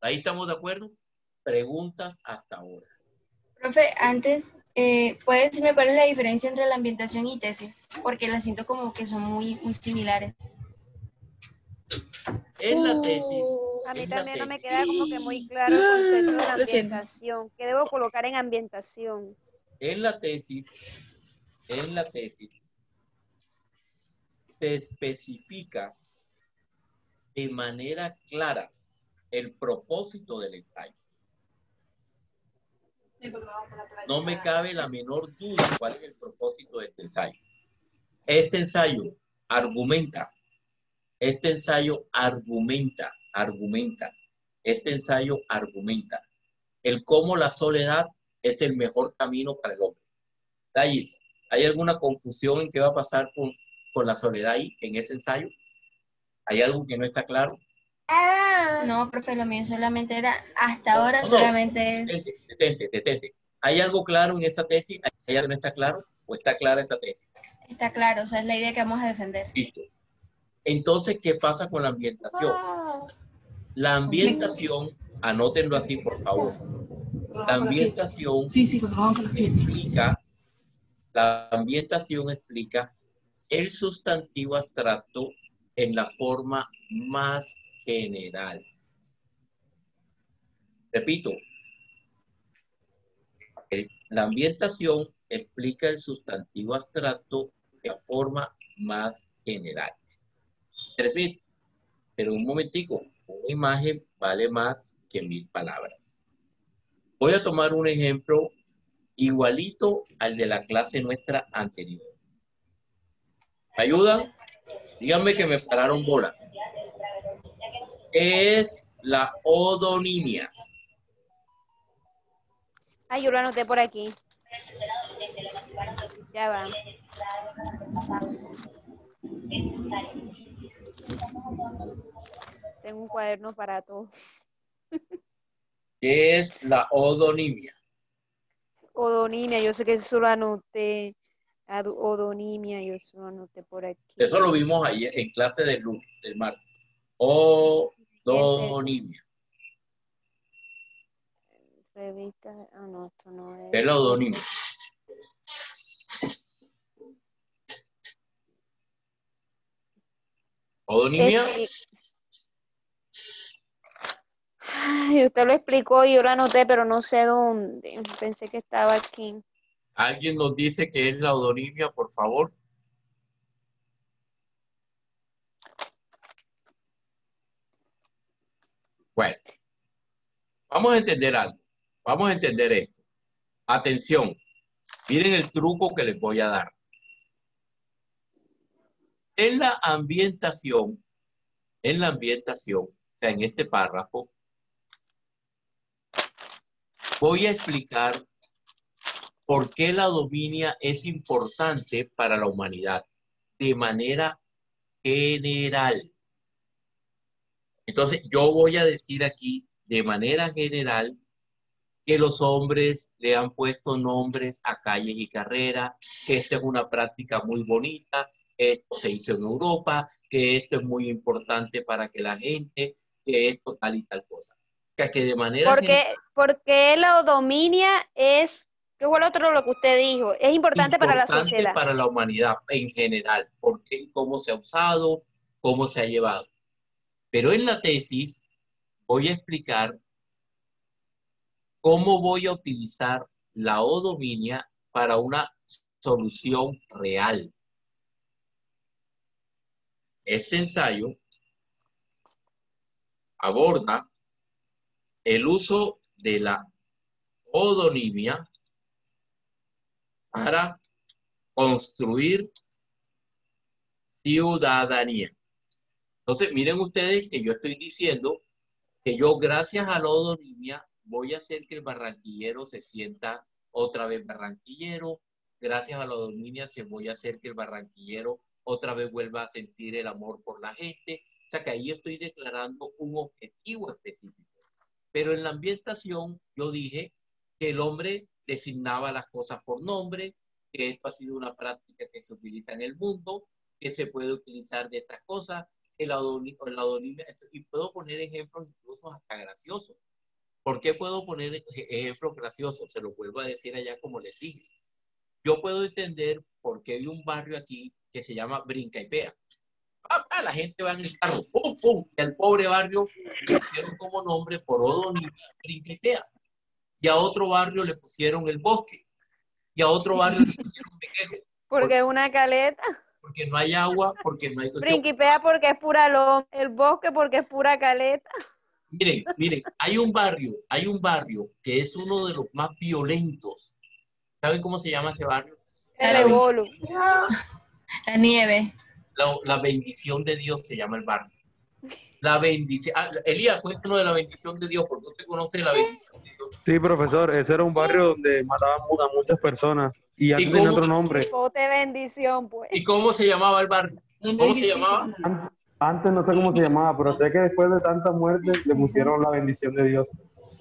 ¿Ahí estamos de acuerdo? Preguntas hasta ahora. Profe, antes, ¿puede decirme cuál es la diferencia entre la ambientación y tesis? Porque las siento como que son muy, muy similares. En la tesis... A mí también no me queda como que muy claro el concepto de la ambientación. ¿Qué debo colocar en ambientación? En la tesis se especifica de manera clara el propósito del ensayo. No me cabe la menor duda cuál es el propósito de este ensayo. Este ensayo argumenta. Este ensayo argumenta el cómo la soledad es el mejor camino para el hombre. Thais, ¿hay alguna confusión en qué va a pasar con la soledad ahí, en ese ensayo? ¿Hay algo que no está claro? No, profe, lo mío solamente era, hasta No, ahora no, solamente es, detente. ¿Hay algo claro en esa tesis? ¿Hay algo que no está claro? ¿O está clara esa tesis? está claro, o sea, es la idea que vamos a defender. Listo. Entonces, ¿qué pasa con la ambientación? La ambientación, anótenlo así, por favor. La ambientación explica el sustantivo abstracto en la forma más general. Repito, la ambientación explica el sustantivo abstracto de la forma más general. Repito, pero un momentico, una imagen vale más que 1000 palabras. Voy a tomar un ejemplo igualito al de la clase nuestra anterior. ¿Me ayudan? Díganme que me pararon bola. ¿Qué es la odonimia? Ay, yo lo anoté por aquí. Ya va. Tengo un cuaderno para todo. ¿Qué es la odonimia? Odonimia, yo sé que eso lo anoté. Odonimia, yo eso lo anoté por aquí. Eso lo vimos ahí en clase del martes. Odonimia. Revista, no, esto no es. ¿Qué es la odonimia? ¿Odonimia? Ay, usted lo explicó y yo lo anoté, pero no sé dónde. Pensé que estaba aquí. ¿Alguien nos dice qué es la odonimia, por favor? Bueno, vamos a entender algo. Vamos a entender esto. Atención. Miren el truco que les voy a dar. En la ambientación, o sea, en este párrafo, voy a explicar por qué la odonimia es importante para la humanidad de manera general. Entonces, yo voy a decir aquí de manera general que los hombres le han puesto nombres a calles y carreras, que esta es una práctica muy bonita, esto se hizo en Europa, que esto es muy importante para que la gente, que esto tal y tal cosa. O sea, que de manera Porque la odominia es, ¿qué fue lo otro lo que usted dijo? Es importante para la sociedad. para la humanidad en general, por qué y cómo se ha usado, cómo se ha llevado. Pero en la tesis voy a explicar cómo voy a utilizar la odominia para una solución real. Este ensayo aborda el uso de la odonimia para construir ciudadanía. Entonces, miren ustedes que yo estoy diciendo que yo, gracias a la odonimia, voy a hacer que el barranquillero se sienta otra vez barranquillero. Gracias a la odonimia se voy a hacer que el barranquillero otra vez vuelva a sentir el amor por la gente. O sea que ahí estoy declarando un objetivo específico. Pero en la ambientación yo dije que el hombre designaba las cosas por nombre, que esto ha sido una práctica que se utiliza en el mundo, que se puede utilizar de estas cosas, la odonimia, y puedo poner ejemplos incluso hasta graciosos. ¿Por qué puedo poner ejemplos graciosos? Se lo vuelvo a decir allá como les dije. Yo puedo entender por qué hay un barrio aquí que se llama Brinca y Pea. La gente va en el carro, ¡pum, pum! Y al pobre barrio le pusieron como nombre por odonimia Brinca y Pea. Y a otro barrio le pusieron el Bosque. Y a otro barrio le pusieron Vequejo. Porque es una caleta. Porque no hay agua, porque no hay cuestión. Brinquipea porque es pura loma, el Bosque porque es pura caleta. Miren, hay un barrio que es uno de los más violentos. ¿Saben cómo se llama ese barrio? El Rebolu. La nieve. La bendición de Dios se llama el barrio. La bendición. Elías, cuéntanos de la bendición de Dios, porque usted conoce la bendición de Dios. Sí, profesor, ese era un barrio donde mataban a muchas personas y antes tenía otro nombre. Bote bendición, pues. ¿Y cómo se llamaba el barrio? ¿Cómo se llamaba? Antes no sé cómo se llamaba, pero sé que después de tantas muertes le pusieron la bendición de Dios.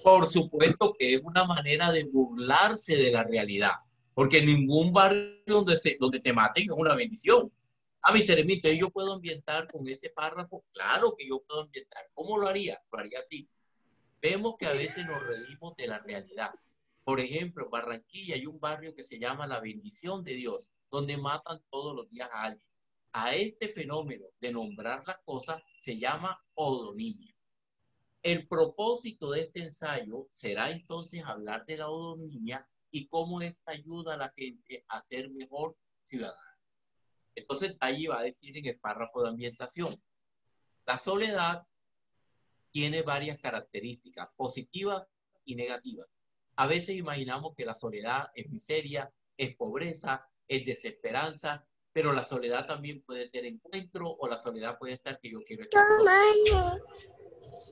Por supuesto que es una manera de burlarse de la realidad, porque ningún barrio donde te maten es una bendición. A mi Seremito, ¿yo puedo ambientar con ese párrafo? Claro que yo puedo ambientar. ¿Cómo lo haría? Lo haría así. Vemos que a veces nos reímos de la realidad. Por ejemplo, en Barranquilla hay un barrio que se llama La Bendición de Dios, donde matan todos los días a alguien. A este fenómeno de nombrar las cosas se llama odonimia. El propósito de este ensayo será entonces hablar de la odonimia y cómo esta ayuda a la gente a ser mejor ciudadana. Entonces, allí va a decir en el párrafo de ambientación, la soledad tiene varias características, positivas y negativas. A veces imaginamos que la soledad es miseria, es pobreza, es desesperanza, pero la soledad también puede ser encuentro o la soledad puede estar que yo quiero estar solo.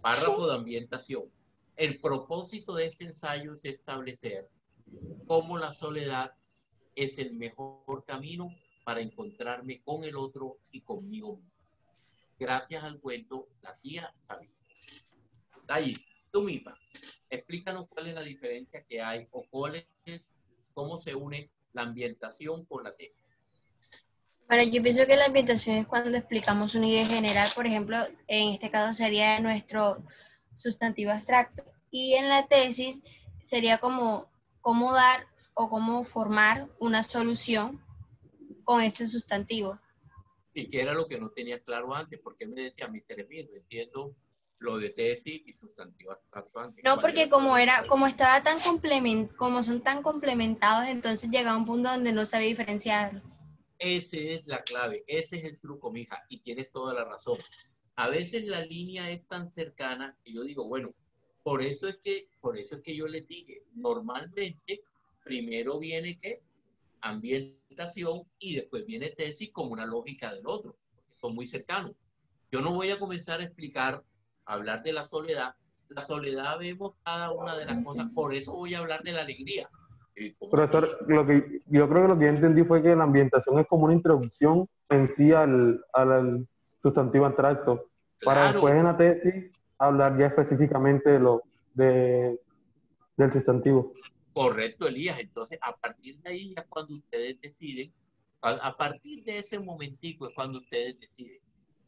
Párrafo de ambientación. El propósito de este ensayo es establecer cómo la soledad es el mejor camino para encontrarme con el otro y conmigo mismo. Gracias al cuento La tía Sabina. Ahí, tú misma, explícanos cuál es la diferencia que hay o cómo se une la ambientación con la tesis. Bueno, yo pienso que la ambientación es cuando explicamos una idea general, por ejemplo, en este caso sería nuestro sustantivo abstracto. Y en la tesis sería como cómo dar o cómo formar una solución con ese sustantivo. ¿Y qué era lo que no tenías claro antes? Porque me decía, mi cerebro, entiendo lo de tesis y sustantivo abstracto antes. No, porque como son tan complementados, entonces llegaba un punto donde no sabía diferenciarlo. Esa es la clave, ese es el truco, mija, y tienes toda la razón. A veces la línea es tan cercana que yo digo, bueno, por eso es que yo les dije, normalmente primero viene ¿qué? Ambientación y después viene tesis como una lógica del otro, porque son muy cercanos. Yo no voy a comenzar a explicar, a hablar de la soledad. La soledad vemos cada una de las cosas, por eso voy a hablar de la alegría. Profesor, yo creo que lo que entendí fue que la ambientación es como una introducción en sí al sustantivo abstracto, para Claro. después en la tesis hablar ya específicamente del sustantivo. Correcto, Elías. Entonces, a partir de ahí es cuando ustedes deciden, a partir de ese momentico es cuando ustedes deciden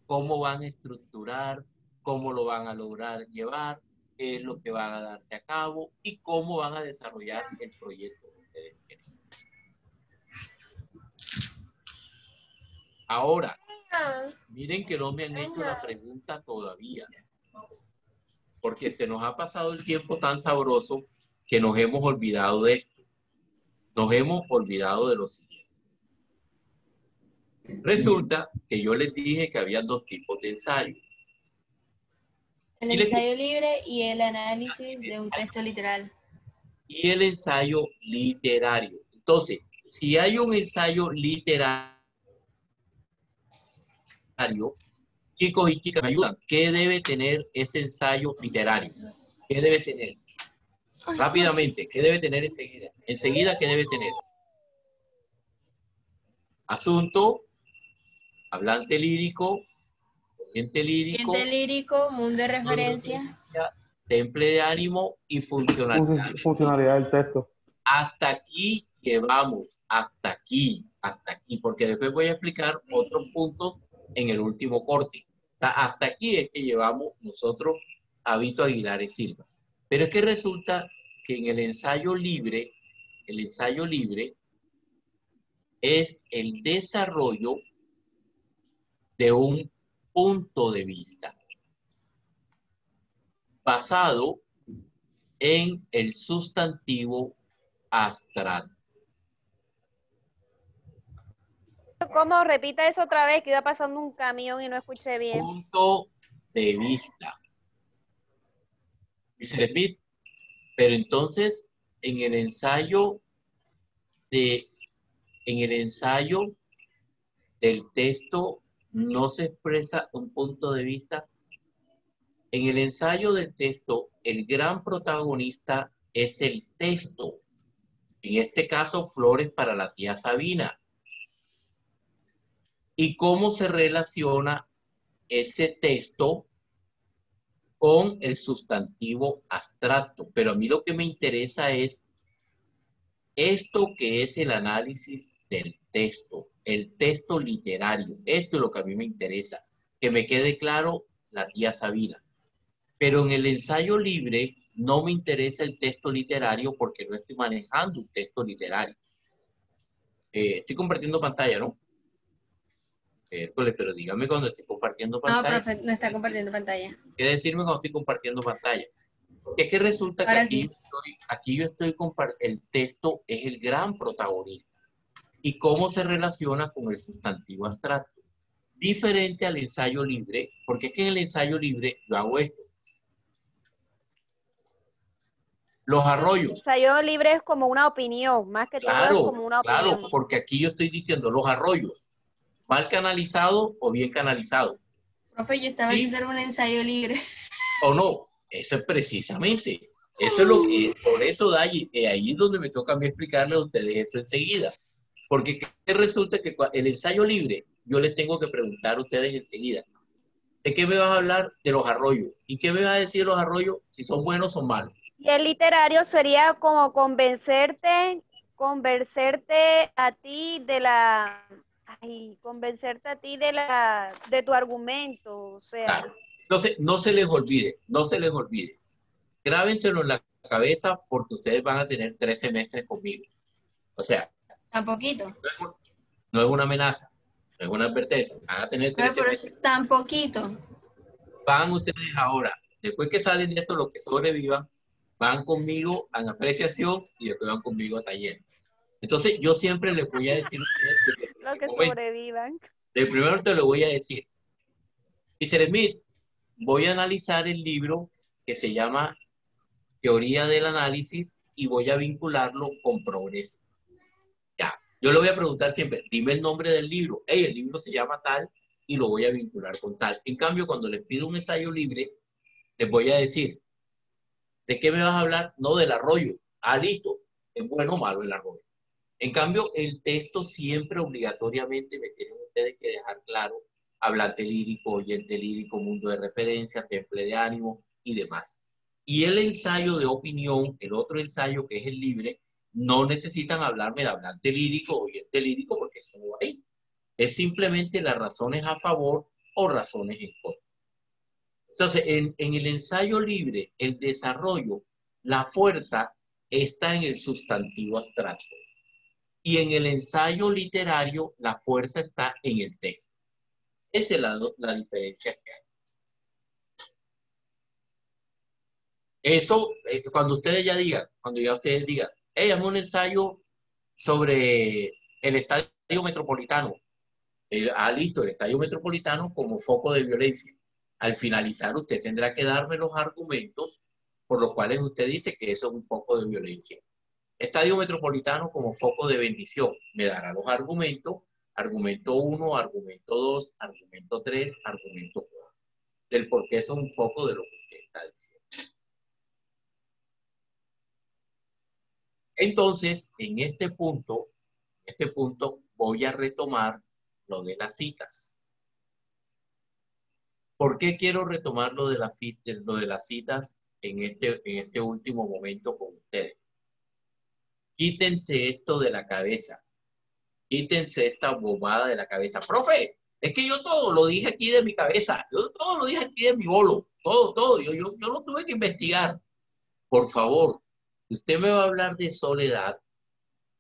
cómo van a estructurar, cómo lo van a lograr llevar, qué es lo que van a darse a cabo y cómo van a desarrollar el proyecto que ustedes quieren. Ahora, miren que no me han hecho la pregunta todavía, porque se nos ha pasado el tiempo tan sabroso que nos hemos olvidado de esto. Nos hemos olvidado de lo siguiente. Resulta que yo les dije que había dos tipos de ensayos. El ensayo libre y el análisis de un texto literal. Y el ensayo literario. Entonces, si hay un ensayo literario, chicos y chicas, me ayudan. ¿Qué debe tener ese ensayo literario? ¿Qué debe tener? Rápidamente, ¿qué debe tener enseguida? Enseguida, ¿qué debe tener? Asunto, hablante lírico, ente lírico, mundo de referencia, temple de ánimo y funcionalidad. Funcionalidad del texto. Hasta aquí llevamos, hasta aquí, porque después voy a explicar otros puntos en el último corte. O sea, hasta aquí es que llevamos nosotros a Vito Aguilar y Silva. Pero es que resulta que en el ensayo libre es el desarrollo de un punto de vista basado en el sustantivo abstracto. ¿Cómo? Repita eso otra vez, que iba pasando un camión y no escuché bien. Punto de vista. Dice Smith, pero entonces en el ensayo del texto no se expresa un punto de vista. En el ensayo del texto, el gran protagonista es el texto. En este caso, flores para la tía Sabina. Y cómo se relaciona ese texto con el sustantivo abstracto. Pero a mí lo que me interesa es esto que es el análisis del texto, el texto literario. Esto es lo que a mí me interesa. Que me quede claro la tía Sabina. Pero en el ensayo libre no me interesa el texto literario porque no estoy manejando un texto literario. Estoy compartiendo pantalla, ¿no? Pero dígame cuando estoy compartiendo No, pantalla. profe, no está compartiendo pantalla. ¿Qué decirme cuando estoy compartiendo pantalla? Porque es que resulta que Ahora aquí, sí. el texto es el gran protagonista. ¿Y cómo se relaciona con el sustantivo abstracto? Diferente al ensayo libre, porque es que en el ensayo libre yo hago esto. Los arroyos. Ensayo libre es como una opinión, más que todo es Claro, como una claro, opinión. porque aquí yo estoy diciendo los arroyos, mal canalizado o bien canalizado. Profe, yo estaba ¿Sí? haciendo un ensayo libre. ¿O no? Eso es precisamente. Eso es lo que, por eso ahí es donde me toca a mí explicarle a ustedes eso enseguida. Porque resulta que el ensayo libre, yo les tengo que preguntar a ustedes enseguida, ¿de qué me vas a hablar? De los arroyos. ¿Y qué me vas a decir de los arroyos? Si son buenos o son malos. Y el literario sería como convencerte a ti de la, convencerte a ti de tu argumento, o sea. Claro. Entonces, no se les olvide, no se les olvide. Grábenselo en la cabeza porque ustedes van a tener 3 semestres conmigo. O sea, Tan poquito. no es una amenaza, no es una advertencia. Van a tener 3 Profe, pero semestres. es tan poquito. Van ustedes ahora, después que salen de esto, los que sobrevivan, van conmigo a apreciación y después van conmigo a taller. Entonces, yo siempre les voy a decir a ustedes, Los que sobrevivan. de primero te lo voy a decir. Dice Smith, voy a analizar el libro que se llama Teoría del Análisis y voy a vincularlo con progreso. Ya, yo le voy a preguntar siempre, dime el nombre del libro. Hey, el libro se llama tal y lo voy a vincular con tal. En cambio, cuando les pido un ensayo libre, les voy a decir, ¿de qué me vas a hablar? No, del arroyo. Ah, listo. ¿Es bueno o malo el arroyo? En cambio, el texto siempre obligatoriamente me tienen ustedes que dejar claro hablante lírico, oyente lírico, mundo de referencia, temple de ánimo y demás. Y el ensayo de opinión, el otro ensayo que es el libre, no necesitan hablarme de hablante lírico, oyente lírico, porque eso no va ahí. Es simplemente las razones a favor o razones en contra. Entonces, en el ensayo libre, el desarrollo, la fuerza está en el sustantivo abstracto. Y en el ensayo literario, la fuerza está en el texto. Esa es la diferencia que hay. Eso, cuando ustedes ya digan, cuando ya ustedes digan, hey, hazme un ensayo sobre el estadio metropolitano. Listo, el estadio metropolitano como foco de violencia. Al finalizar, usted tendrá que darme los argumentos por los cuales usted dice que eso es un foco de violencia. Estadio metropolitano como foco de bendición. Me dará los argumentos, argumento 1, argumento 2, argumento 3, argumento 4, del por qué eso es un foco de lo que usted está diciendo. Entonces, en este punto voy a retomar lo de las citas. ¿Por qué quiero retomar lo de las citas en este último momento con ustedes? Quítense esto de la cabeza. Quítense esta bobada de la cabeza. Profe, es que yo todo lo dije aquí de mi cabeza. Yo todo lo dije aquí de mi bolo. Todo. Yo lo tuve que investigar. Por favor, si usted me va a hablar de soledad,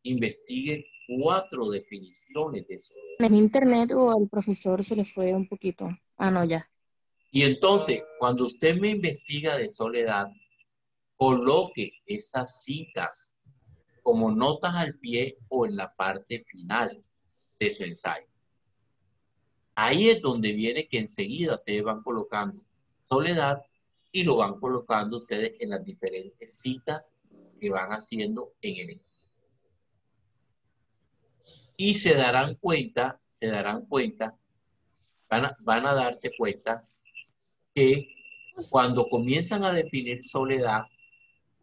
investigue 4 definiciones de soledad. ¿En internet o el profesor se le fue un poquito? Ah, no, ya. Y entonces, cuando usted me investiga de soledad, coloque esas citas como notas al pie o en la parte final de su ensayo. Ahí es donde viene que enseguida ustedes van colocando soledad y lo van colocando ustedes en las diferentes citas que van haciendo en el ensayo. Y se darán cuenta, van a darse cuenta que cuando comienzan a definir soledad,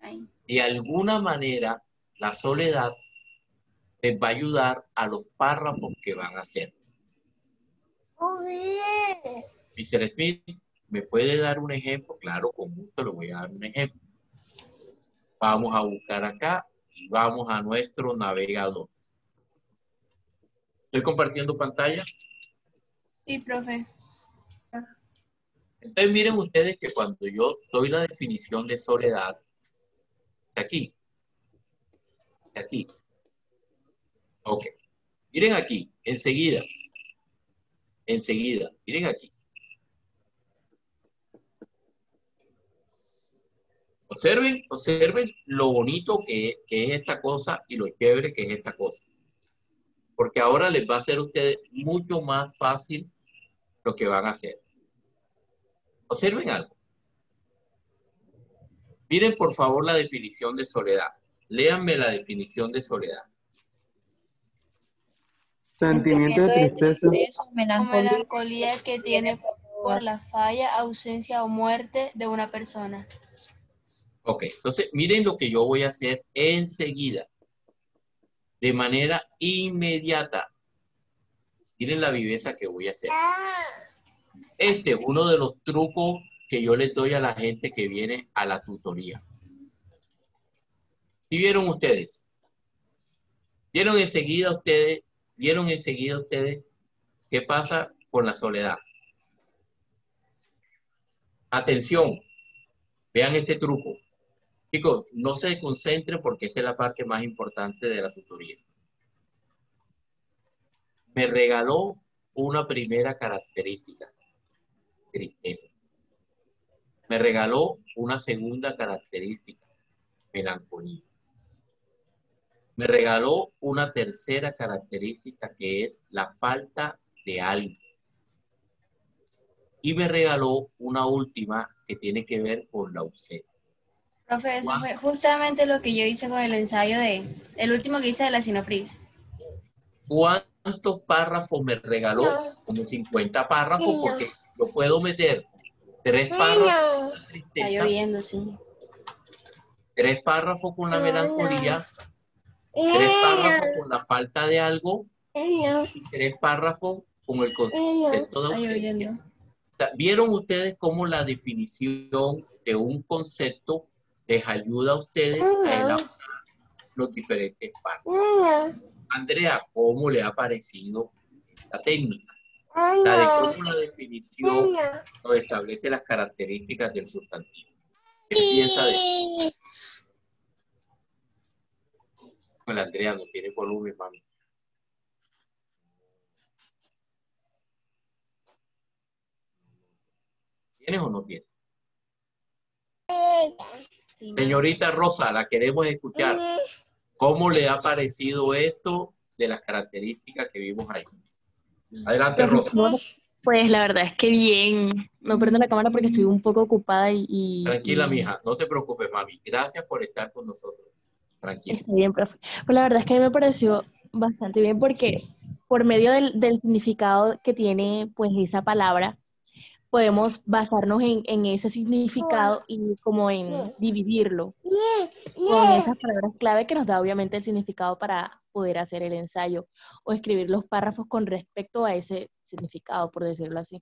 Ay. De alguna manera, la soledad les va a ayudar a los párrafos que van a hacer. Mr. Smith, ¿me puede dar un ejemplo? Claro, con gusto le voy a dar un ejemplo. Vamos a buscar acá y vamos a nuestro navegador. ¿Estoy compartiendo pantalla? Sí, profe. Entonces miren ustedes que cuando yo doy la definición de soledad, es aquí. Es aquí. Ok. Miren aquí, enseguida. Enseguida. Miren aquí. Observen lo bonito que es esta cosa y lo chévere que es esta cosa. Porque ahora les va a ser a ustedes mucho más fácil lo que van a hacer. Observen algo. Miren por favor la definición de soledad. Léanme la definición de soledad. Sentimiento de tristeza. O melancolía que tiene por la falla, ausencia o muerte de una persona. Ok, entonces miren lo que yo voy a hacer enseguida. De manera inmediata. Miren la viveza que voy a hacer. Este es uno de los trucos que yo les doy a la gente que viene a la tutoría. ¿Sí vieron ustedes? ¿Vieron enseguida ustedes qué pasa con la soledad? Atención, vean este truco. Chicos, no se concentren porque esta es la parte más importante de la tutoría. Me regaló una primera característica, tristeza. Me regaló una segunda característica, melancolía. Me regaló una tercera característica que es la falta de algo. Y me regaló una última que tiene que ver con la ausencia. Profe, eso fue justamente lo que yo hice con el ensayo el último que hice de la Sinofris. ¿Cuántos párrafos me regaló? Como 50 párrafos porque yo puedo meter 3 párrafos de Está tristeza, lloviendo, sí. 3 párrafos con la melancolía, 3 párrafos con la falta de algo y 3 párrafos con el concepto de Está ausencia. lloviendo. O sea, ¿vieron ustedes cómo la definición de un concepto les ayuda a ustedes a elaborar los diferentes párrafos? Andrea, ¿cómo le ha parecido esta técnica? La de cómo la definición nos establece las características del sustantivo. ¿Qué piensa de eso? Pues Andrea no tiene volumen, mami. ¿Tienes o no tienes? Sí, Señorita Rosa, la queremos escuchar. ¿Cómo le ha parecido esto de las características que vimos ahí? Adelante, Rosa. Pues la verdad es que bien. No prendo la cámara porque estoy un poco ocupada Tranquila, mija, no te preocupes, mami. Gracias por estar con nosotros. Tranquila. Está bien, profe. Pues la verdad es que a mí me pareció bastante bien porque por medio del significado que tiene pues esa palabra, podemos basarnos en ese significado y como en dividirlo con esas palabras clave que nos da obviamente el significado para poder hacer el ensayo o escribir los párrafos con respecto a ese significado, por decirlo así.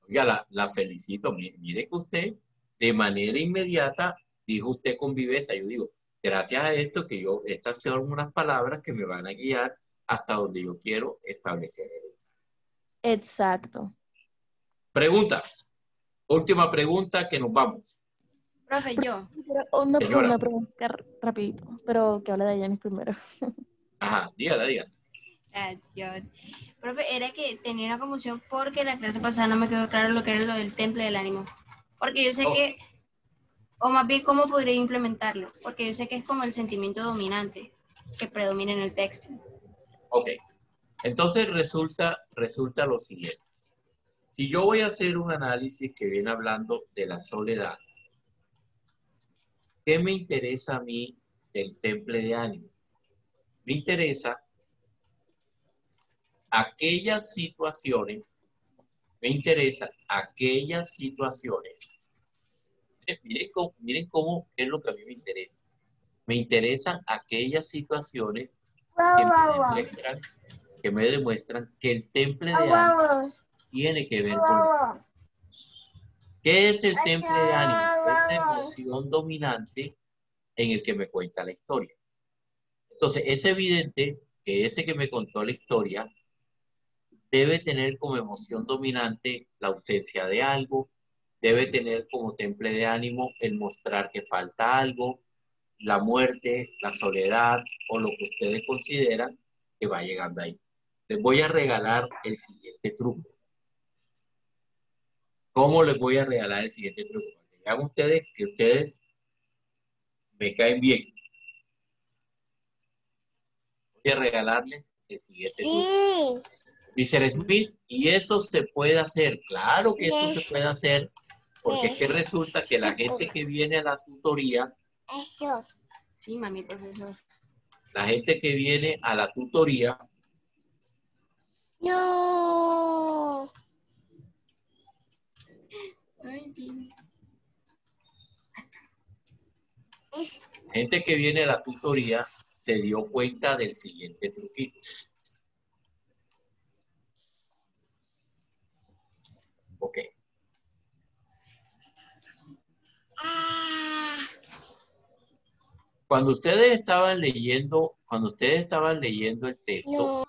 Oiga, la felicito. Mire que usted, de manera inmediata, dijo usted con viveza. Yo digo, gracias a esto estas son unas palabras que me van a guiar hasta donde yo quiero establecer el ensayo. Exacto. Preguntas. Última pregunta que nos vamos. Profe, yo. Una pregunta rapidito, pero que hable de Yanis primero. Ajá, dígala. Gracias. Profe, era que tenía una confusión porque la clase pasada no me quedó claro lo que era lo del temple del ánimo. Porque yo sé que, o más bien cómo podría implementarlo, porque yo sé que es como el sentimiento dominante que predomina en el texto. Ok. Entonces resulta lo siguiente. Si yo voy a hacer un análisis que viene hablando de la soledad, ¿qué me interesa a mí del temple de ánimo? Me interesa aquellas situaciones Miren cómo es lo que a mí me interesa. Me interesan aquellas situaciones que me demuestran que el temple de ánimo tiene que ver con esto. ¿Qué es el temple de ánimo? Es la emoción dominante en el que me cuenta la historia. Entonces, es evidente que ese que me contó la historia debe tener como emoción dominante la ausencia de algo, debe tener como temple de ánimo el mostrar que falta algo, la muerte, la soledad o lo que ustedes consideran que va llegando ahí. Les voy a regalar el siguiente truco. ¿Cómo les voy a regalar el siguiente truco? Para que vean ustedes que ustedes me caen bien. Voy a regalarles el siguiente truco. Dice Smith, y eso se puede hacer. Claro que eso se puede hacer, porque es que resulta que la gente que viene a la tutoría, Sí, mami, profesor. la gente que viene a la tutoría, No. Ay, bien. gente que viene a la tutoría se dio cuenta del siguiente truquito. Ok. Cuando ustedes estaban leyendo el texto,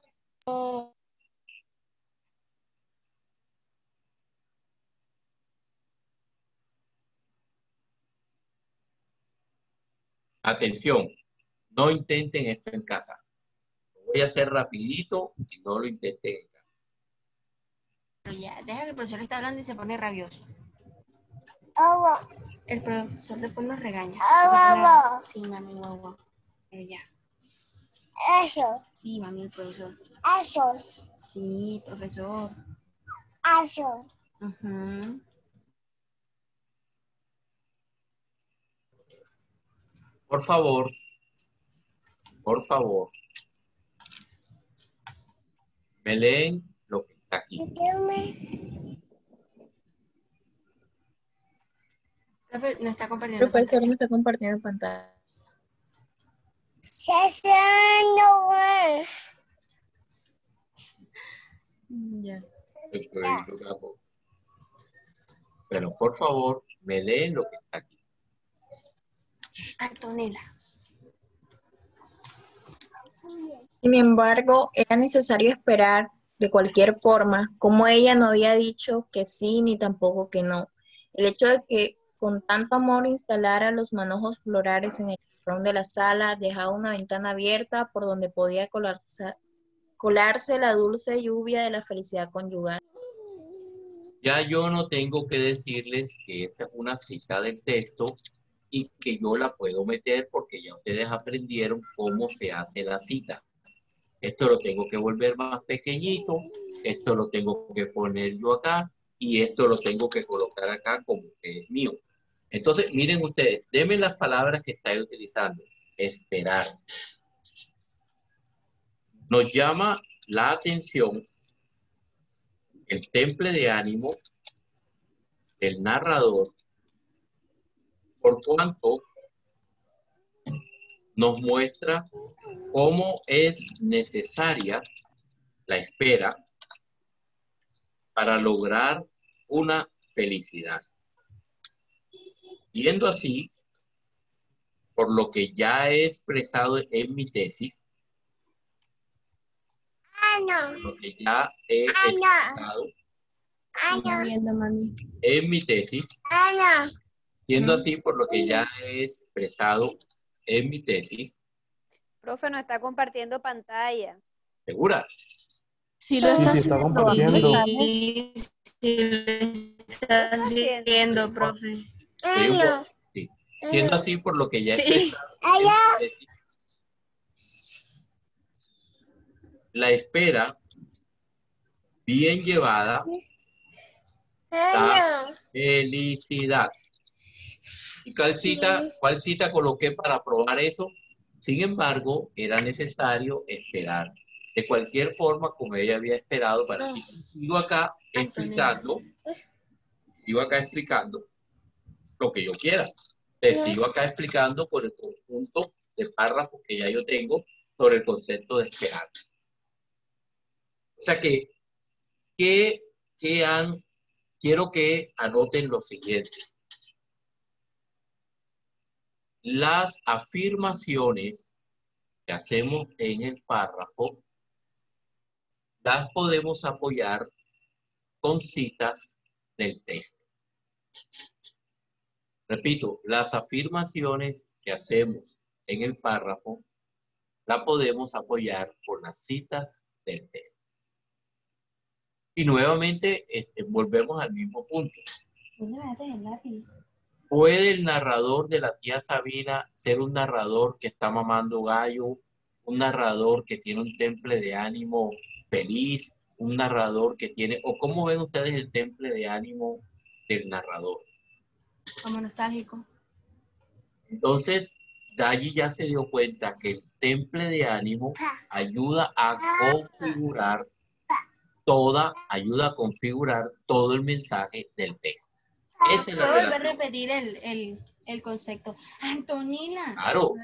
atención, no intenten esto en casa. Lo voy a hacer rapidito y no lo intenten en casa. Pero ya, deja que el profesor está hablando y se pone rabioso. El profesor después nos regaña. Sí, mami, guau. Pero ya. Eso. Sí, mami, el profesor. Eso. Sí, profesor. Eso. Ujú. Por favor, me leen lo que está aquí. Profe, no está compartiendo Profesor, pantalla. me está compartiendo pantalla. Ya. Pero por favor, me leen lo que está aquí. Antonella. Sin embargo, era necesario esperar de cualquier forma, como ella no había dicho que sí ni tampoco que no. El hecho de que con tanto amor instalara los manojos florales en el cajón de la sala dejaba una ventana abierta por donde podía colarse la dulce lluvia de la felicidad conyugal. Ya yo no tengo que decirles que esta es una cita del texto y que yo la puedo meter porque ya ustedes aprendieron cómo se hace la cita. Esto lo tengo que volver más pequeñito, esto lo tengo que poner yo acá y esto lo tengo que colocar acá como que es mío. Entonces, miren ustedes, denme las palabras que estáis utilizando. Esperar. Nos llama la atención el temple de ánimo del narrador, por cuanto nos muestra cómo es necesaria la espera para lograr una felicidad. Viendo así, por lo que ya he expresado en mi tesis, lo que ya he expresado Viendo, mami. en mi tesis, siendo así por lo que ya he expresado en mi tesis, Profe, no está compartiendo pantalla. ¿segura? Sí lo está está haciendo. compartiendo. Sí, sí, lo está haciendo, profe. Sí. Siendo así por lo que ya he Sí. expresado en mi tesis, la espera bien llevada da felicidad. ¿Y cuál cita coloqué para probar eso? Sin embargo, era necesario esperar. De cualquier forma, como ella había esperado, para sigo acá explicando, lo que yo quiera. Les sigo acá explicando por el conjunto de párrafos que ya yo tengo sobre el concepto de esperar. O sea que, quiero que anoten lo siguiente. Las afirmaciones que hacemos en el párrafo las podemos apoyar con citas del texto. Repito, las afirmaciones que hacemos en el párrafo las podemos apoyar por las citas del texto. Y nuevamente volvemos al mismo punto. ¿Puede el narrador de la tía Sabina ser un narrador que está mamando gallo, un narrador que tiene un temple de ánimo feliz, un narrador que tiene, o cómo ven ustedes el temple de ánimo del narrador? Como nostálgico. Entonces, Dayi ya se dio cuenta que el temple de ánimo ayuda a configurar todo el mensaje del texto. Esa es la ¿Puedo volver a relación. repetir el concepto? Antonina. Claro,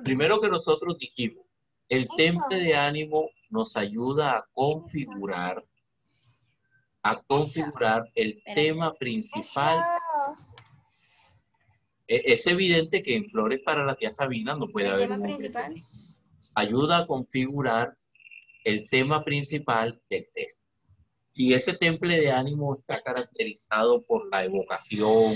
primero que nosotros dijimos, el temple de ánimo nos ayuda a configurar el tema principal. Es evidente que en Flores para la tía Sabina no puede haber ¿El tema un hombre principal? feliz. Ayuda a configurar el tema principal del texto. Si ese temple de ánimo está caracterizado por la evocación,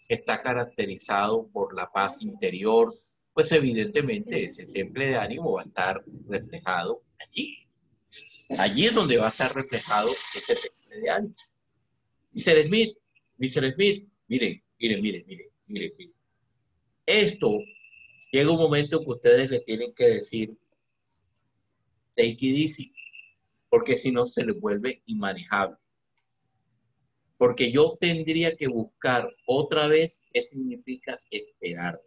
está caracterizado por la paz interior, pues evidentemente ese temple de ánimo va a estar reflejado allí. Allí es donde va a estar reflejado ese temple de ánimo. Mr. Smith, miren. Esto llega un momento que ustedes le tienen que decir take it easy, porque si no se les vuelve inmanejable. Porque yo tendría que buscar otra vez qué significa esperar.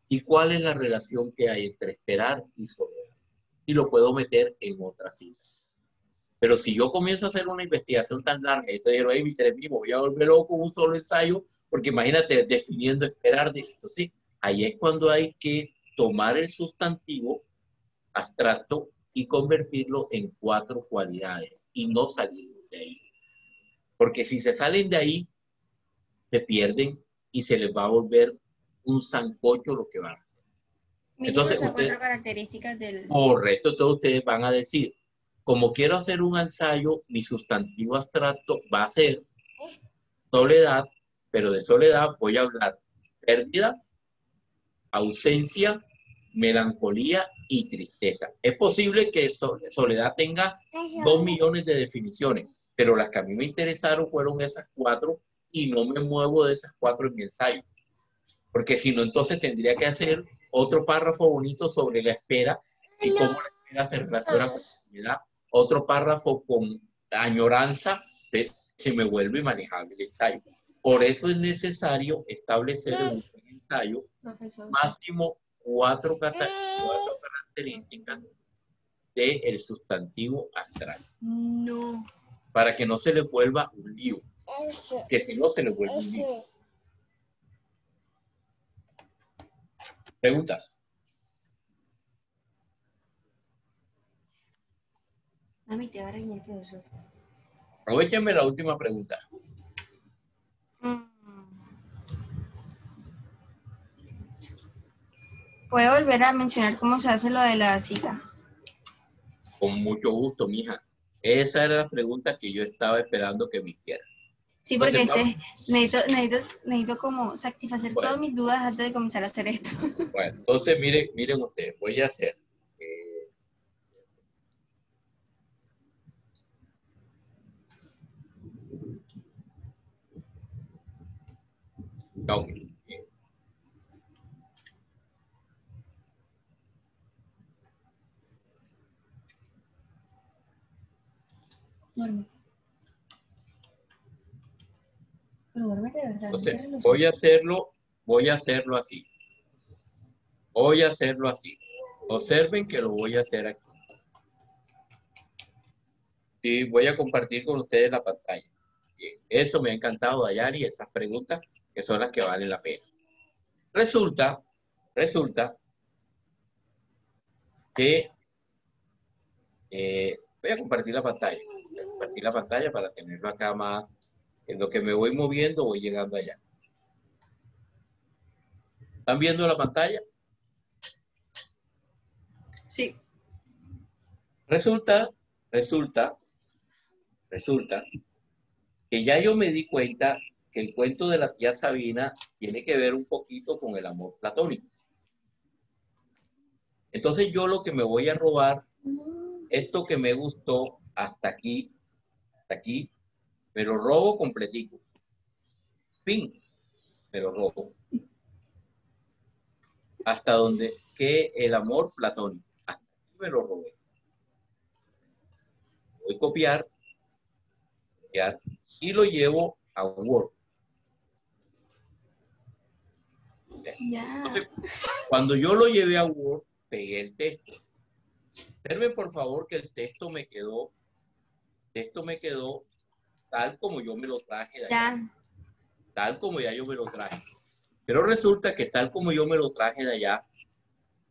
¿Y cuál es la relación que hay entre esperar y soledad? Y lo puedo meter en otras citas. Pero si yo comienzo a hacer una investigación tan larga, y te digo, hey, me voy a volver loco con un solo ensayo, porque imagínate definiendo esperar. Entonces, ahí es cuando hay que tomar el sustantivo abstracto y convertirlo en 4 cualidades y no salir de ahí. Porque si se salen de ahí, se pierden y se les va a volver un sancocho lo que van a hacer. Entonces, esas 4 características del... Correcto, entonces ustedes van a decir, como quiero hacer un ensayo, mi sustantivo abstracto va a ser soledad, pero de soledad voy a hablar pérdida, ausencia, melancolía y tristeza. Es posible que soledad tenga 2 millones de definiciones, pero las que a mí me interesaron fueron esas 4 y no me muevo de esas 4 en mi ensayo. Porque si no, entonces tendría que hacer otro párrafo bonito sobre la espera y cómo la espera se relaciona con la soledad. Otro párrafo con añoranza, se me vuelve manejable el ensayo. Por eso es necesario establecer en un ensayo máximo 4 características del sustantivo abstracto. No. Para que no se le vuelva un lío. Que si no, se le vuelve un lío. ¿Preguntas? Mami, te va a reñir el profesor. Aprovechenme la última pregunta. ¿Puedo volver a mencionar cómo se hace lo de la cita? Con mucho gusto, mija. Esa era la pregunta que yo estaba esperando que me hiciera. Sí, porque necesito como satisfacer todas mis dudas antes de comenzar a hacer esto. Bueno, entonces miren ustedes, voy a hacer. Okay. Duerme. Pero duérmete de verdad. Entonces, voy a hacerlo así. Voy a hacerlo así. Observen que lo voy a hacer aquí. Y voy a compartir con ustedes la pantalla. Bien. Eso me ha encantado, Dayani, esas preguntas. que son las que valen la pena. Resulta que voy a compartir la pantalla. Voy a compartir la pantalla para tenerlo acá más. En lo que me voy moviendo, voy llegando allá. ¿Están viendo la pantalla? Sí. Resulta que ya yo me di cuenta que el cuento de la tía Sabina tiene que ver un poquito con el amor platónico. Entonces yo lo que me voy a robar, esto que me gustó hasta aquí, me lo robo completico. Fin, me lo robo. Hasta donde que el amor platónico. Hasta aquí me lo robé. Voy a copiar y lo llevo a Word. Ya. Entonces, cuando yo lo llevé a Word, pegué el texto. Observen por favor que el texto me quedó tal como yo me lo traje de allá. Ya. Tal como ya yo me lo traje. Pero resulta que tal como yo me lo traje de allá,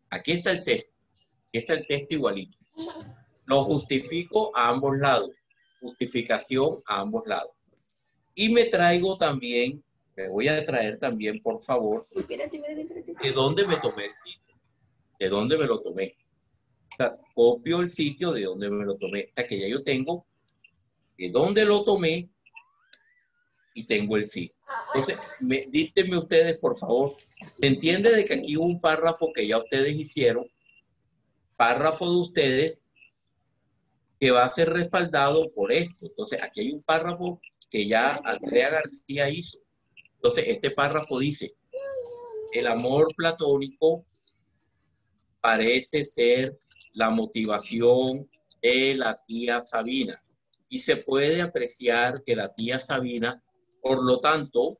aquí está el texto. Aquí está el texto igualito. Lo justifico a ambos lados. Justificación a ambos lados. Y me traigo también, me voy a traer también, por favor, de dónde me tomé el sitio. De dónde me lo tomé. O sea, copio el sitio de donde me lo tomé. O sea, que ya yo tengo de dónde lo tomé y tengo el sitio. Entonces, díganme ustedes, por favor, ¿se entiende de que aquí hubo un párrafo que ya ustedes hicieron? Párrafo de ustedes que va a ser respaldado por esto. Entonces, aquí hay un párrafo que ya Andrea García hizo. Entonces, este párrafo dice, el amor platónico parece ser la motivación de la tía Sabina. Y se puede apreciar que la tía Sabina, por lo tanto,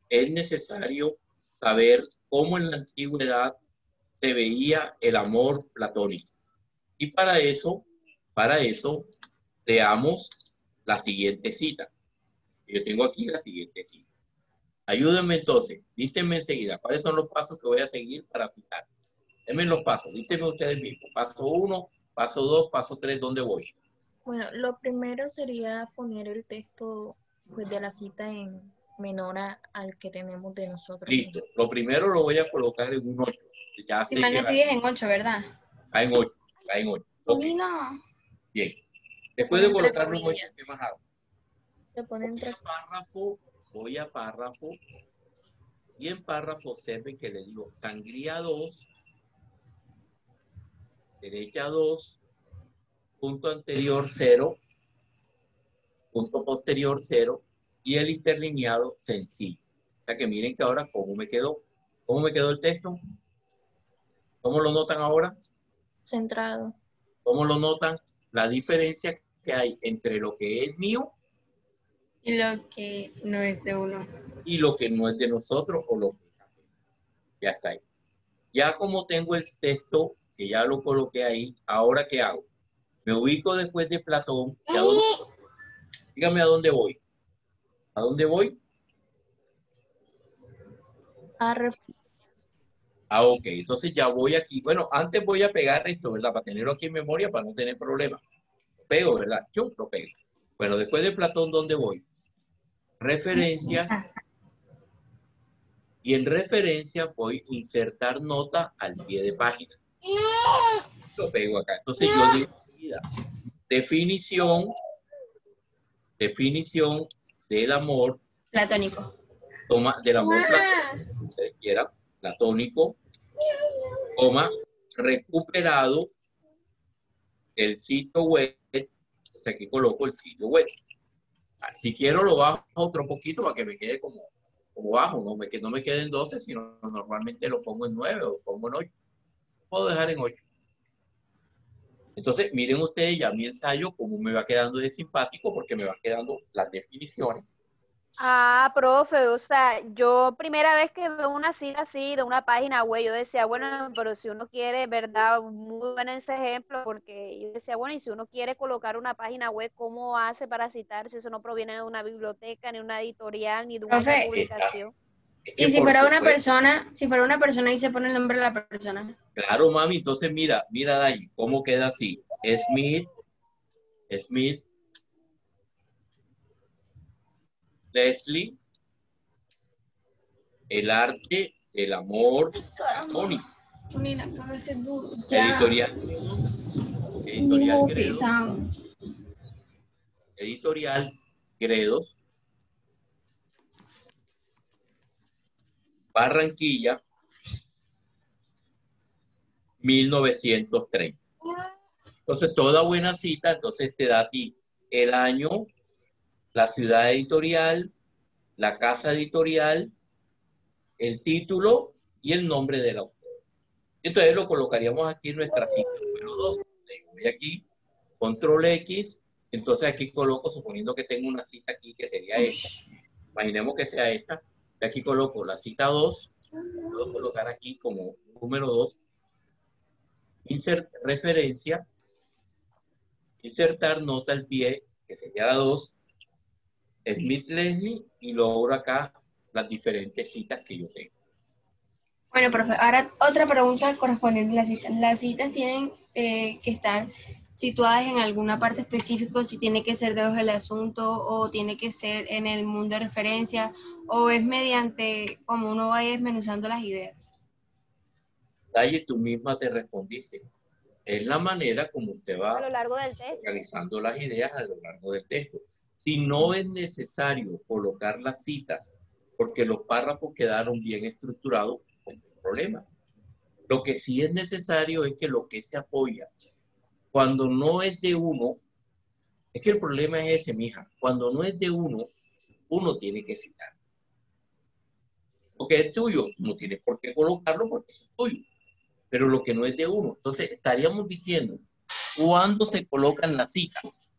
es necesario saber cómo en la antigüedad se veía el amor platónico. Y para eso leamos la siguiente cita. Yo tengo aquí la siguiente cita. Ayúdenme entonces, dítenme enseguida cuáles son los pasos que voy a seguir para citar. Denme los pasos, dítenme ustedes mismos. Paso 1, paso 2, paso 3, ¿dónde voy? Bueno, lo primero sería poner el texto pues, de la cita en menor al que tenemos de nosotros. Listo. Lo primero lo voy a colocar en un 8. Ya sé Si mal que no sigues en 8, ¿verdad? va en 8. Va en 8. Okay. Bien. Después de colocarlo en 8, ¿qué más hago? Se pone entre... Voy a párrafo. Y en párrafo observen que le digo sangría 2, derecha 2, punto anterior 0, punto posterior 0 y el interlineado sencillo. O sea que miren que ahora cómo me quedó el texto. ¿Cómo lo notan ahora? Centrado. ¿Cómo lo notan? La diferencia que hay entre lo que es mío y lo que no es de uno. Y lo que no es de nosotros o lo que ya está ahí. Ya como tengo el texto, que ya lo coloqué ahí, ¿ahora qué hago? Me ubico después de Platón. Dígame a dónde voy. ¿A dónde voy? Ok, entonces ya voy aquí. Bueno, antes voy a pegar esto, ¿verdad? Para tenerlo aquí en memoria, para no tener problemas. Lo pego, ¿verdad? Yo lo pego. Bueno, después de Platón, ¿dónde voy? Referencias. Y en referencia voy a insertar nota al pie de página. Lo pego acá. Entonces yo digo enseguida, definición del amor platónico. Del amor platónico, si ustedes quieran, platónico, recuperado el sitio web. O sea, aquí coloco el sitio web. Si quiero lo bajo otro poquito para que me quede como bajo, que no me quede en 12, sino normalmente lo pongo en 9 o lo pongo en 8. Puedo dejar en 8. Entonces, miren ustedes ya mi ensayo, cómo me va quedando de simpático, porque me van quedando las definiciones. Ah, profe, o sea, yo primera vez que veo una cita así de una página web, yo decía, bueno, pero si uno quiere, ¿verdad? Muy bueno ese ejemplo, porque yo decía, bueno, y si uno quiere colocar una página web, ¿cómo hace para citar si eso no proviene de una biblioteca, ni una editorial, ni de una publicación? Es que Y si por fuera una supuesto, persona, si fuera una persona y se pone el nombre de la persona. claro, mami, entonces mira, Dai, cómo queda así. Smith, Leslie, el arte del amor platónico. Mira, este es duro. Ya. Editorial Hijo Gredos, pesado. Editorial Gredos, Barranquilla, 1930. Entonces, toda buena cita, entonces te da a ti el año, la ciudad editorial, la casa editorial, el título y el nombre del autor. Entonces lo colocaríamos aquí en nuestra cita número 2. Voy aquí, control X, entonces aquí coloco, suponiendo que tengo una cita aquí que sería esta. Imaginemos que sea esta. Y aquí coloco la cita 2. Puedo colocar aquí como número 2. Insert referencia. Insertar nota al pie, que sería la 2. Smith Leslie, y logro acá las diferentes citas que yo tengo. Bueno, profe, ahora otra pregunta correspondiente a las citas. ¿Las citas tienen que estar situadas en alguna parte específica, si tiene que ser debajo del asunto o tiene que ser en el mundo de referencia, o es mediante como uno vaya desmenuzando las ideas? Daye, tú misma te respondiste. Es la manera como usted va A lo largo del texto. organizando las ideas a lo largo del texto. Si no es necesario colocar las citas porque los párrafos quedaron bien estructurados, no hay problema. Lo que sí es necesario es que lo que se apoya, cuando no es de uno, es que el problema es ese, mija. Cuando no es de uno, uno tiene que citar. Porque es tuyo, no tienes por qué colocarlo porque es tuyo. Pero lo que no es de uno. Entonces, estaríamos diciendo, ¿cuándo se colocan las citas?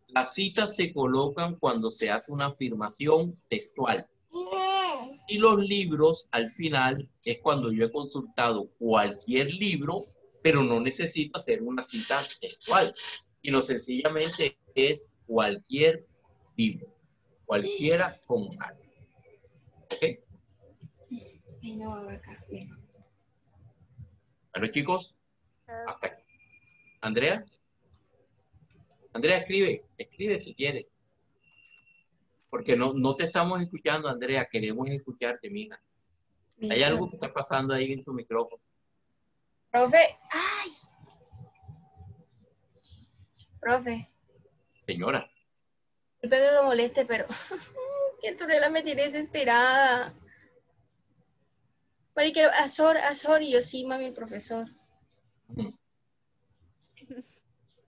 Las citas se colocan cuando se hace una afirmación textual. Y los libros, al final, es cuando yo he consultado cualquier libro, pero no necesito hacer una cita textual, sino sencillamente es cualquier libro, cualquiera como tal. ¿Ok? Bueno, chicos, hasta aquí. Andrea, escribe si quieres. Porque no te estamos escuchando, Andrea, queremos escucharte, mija. ¿Hay algo que está pasando ahí en tu micrófono? Profe, ¡ay! Profe. Señora. Disculpe que lo moleste, pero que Antonella me tiene desesperada. Marique, Azor, y yo sí, mami, el profesor.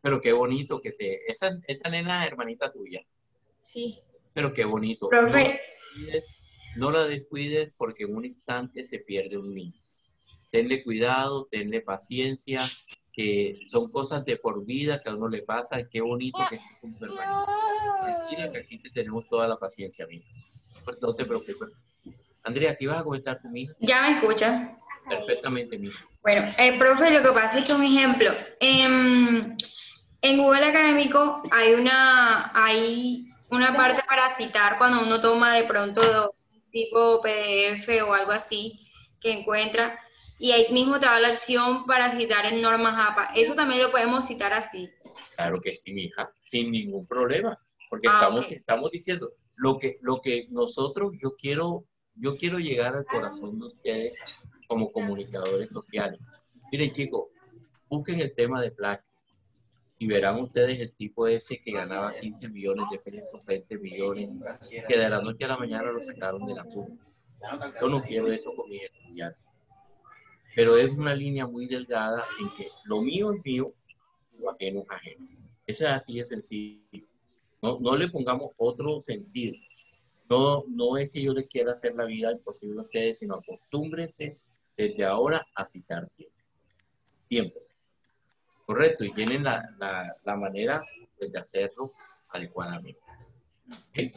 Pero qué bonito que esa nena es hermanita tuya. Sí. Pero qué bonito. Profe. No la descuides porque en un instante se pierde un niño. Tenle cuidado, tenle paciencia, que son cosas de por vida que a uno le pasa. Qué bonito que estés con tu hermanita. Tranquila, que aquí te tenemos toda la paciencia, amiga. No se preocupe. Andrea, ¿qué vas a comentar conmigo? ¿Ya me escuchas? Perfectamente, mija. Bueno, profe, lo que pasa es que un ejemplo, en Google Académico hay una parte para citar cuando uno toma de pronto tipo PDF o algo así que encuentra, y ahí mismo te da la opción para citar en normas APA. Eso también lo podemos citar así. Claro que sí, mija, sin ningún problema, porque Okay. estamos diciendo lo que nosotros, yo quiero llegar al corazón de ustedes como comunicadores sociales. Miren, chicos, busquen el tema de plagio y verán ustedes el tipo ese que ganaba 15 millones de pesos, 20 millones, que de la noche a la mañana lo sacaron de la curva. Yo no quiero eso con mis estudiantes. Pero es una línea muy delgada en que lo mío es mío, lo ajeno es ajeno. Eso es así de sencillo. No le pongamos otro sentido. No es que yo les quiera hacer la vida imposible a ustedes, sino acostúmbrense desde ahora a citar siempre. Siempre. Correcto, y tienen la manera de hacerlo adecuadamente. ¿Okay?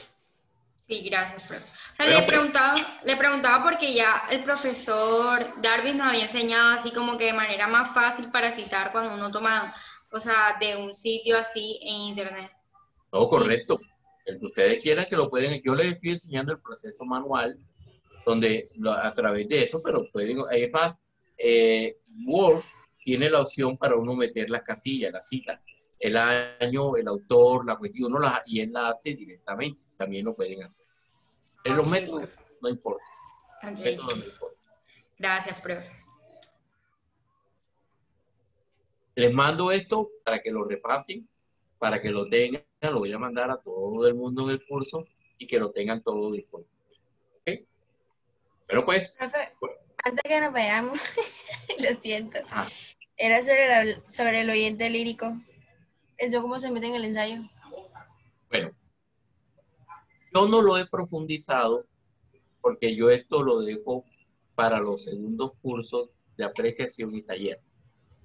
Sí, gracias, profe. O sea, Bueno, le preguntaba porque ya el profesor Darwin nos había enseñado así como que de manera más fácil para citar cuando uno toma, o sea, de un sitio así en internet. todo correcto. El que ustedes quieran que lo pueden, yo les estoy enseñando el proceso manual donde a través de eso, pero pueden, es más, Word tiene la opción para uno meter las casillas, la cita, el año, el autor, la cuestión, y él la hace directamente, también lo pueden hacer. En los métodos no importa. Ok. Métodos no importa. Gracias, profe. Les mando esto para que lo repasen, para que lo tengan, lo voy a mandar a todo el mundo en el curso y que lo tengan todo disponible. ¿Ok? Pero pues... Profe, antes que nos veamos, lo siento, Ah, era sobre el oyente lírico. ¿Eso cómo se mete en el ensayo? bueno, yo no lo he profundizado porque yo esto lo dejo para los segundos cursos de apreciación y taller.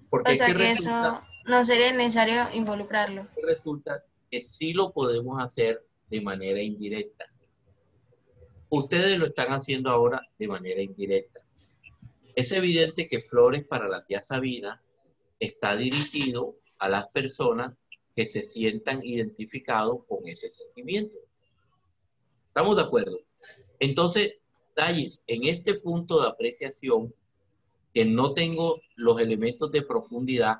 Porque O es sea que que eso no sería necesario involucrarlo. resulta que sí lo podemos hacer de manera indirecta. Ustedes lo están haciendo ahora de manera indirecta. Es evidente que Flores para la tía Sabina está dirigido a las personas que se sientan identificados con ese sentimiento. ¿Estamos de acuerdo? Entonces, Dallis, en este punto de apreciación, que no tengo los elementos de profundidad,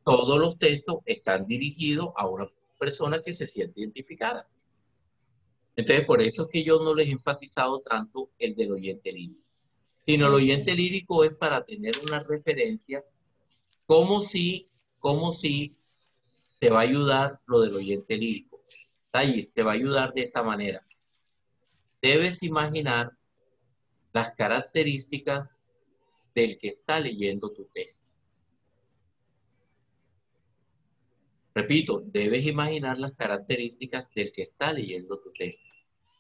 todos los textos están dirigidos a una persona que se siente identificada. Entonces, por eso es que yo no les he enfatizado tanto el del oyente lírico. Sino el oyente lírico es para tener una referencia, como si te va a ayudar lo del oyente lírico. Dallis, te va a ayudar de esta manera. Debes imaginar las características del que está leyendo tu texto. Repito, debes imaginar las características del que está leyendo tu texto.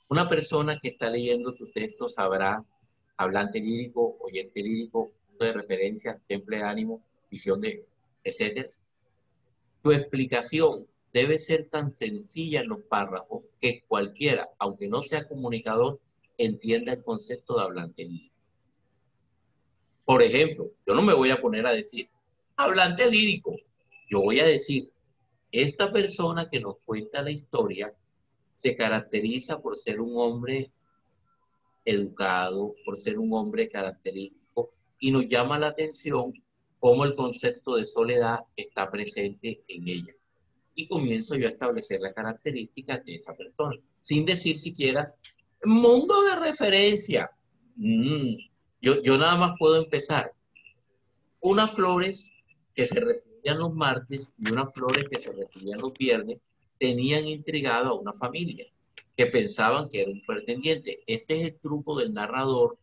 Una persona que está leyendo tu texto sabrá hablante lírico, oyente lírico, punto de referencia, temple de ánimo, visión de, etc. Tu explicación debe ser tan sencilla en los párrafos que cualquiera, aunque no sea comunicador, entienda el concepto de hablante lírico. Por ejemplo, yo no me voy a poner a decir hablante lírico. Yo voy a decir, esta persona que nos cuenta la historia se caracteriza por ser un hombre educado, por ser un hombre característico, y nos llama la atención cómo el concepto de soledad está presente en ella. Y comienzo yo a establecer las características de esa persona, sin decir siquiera mundo de referencia. Yo nada más puedo empezar. Unas flores que se recibían los martes y unas flores que se recibían los viernes tenían intrigado a una familia que pensaban que era un pretendiente. Este es el truco del narrador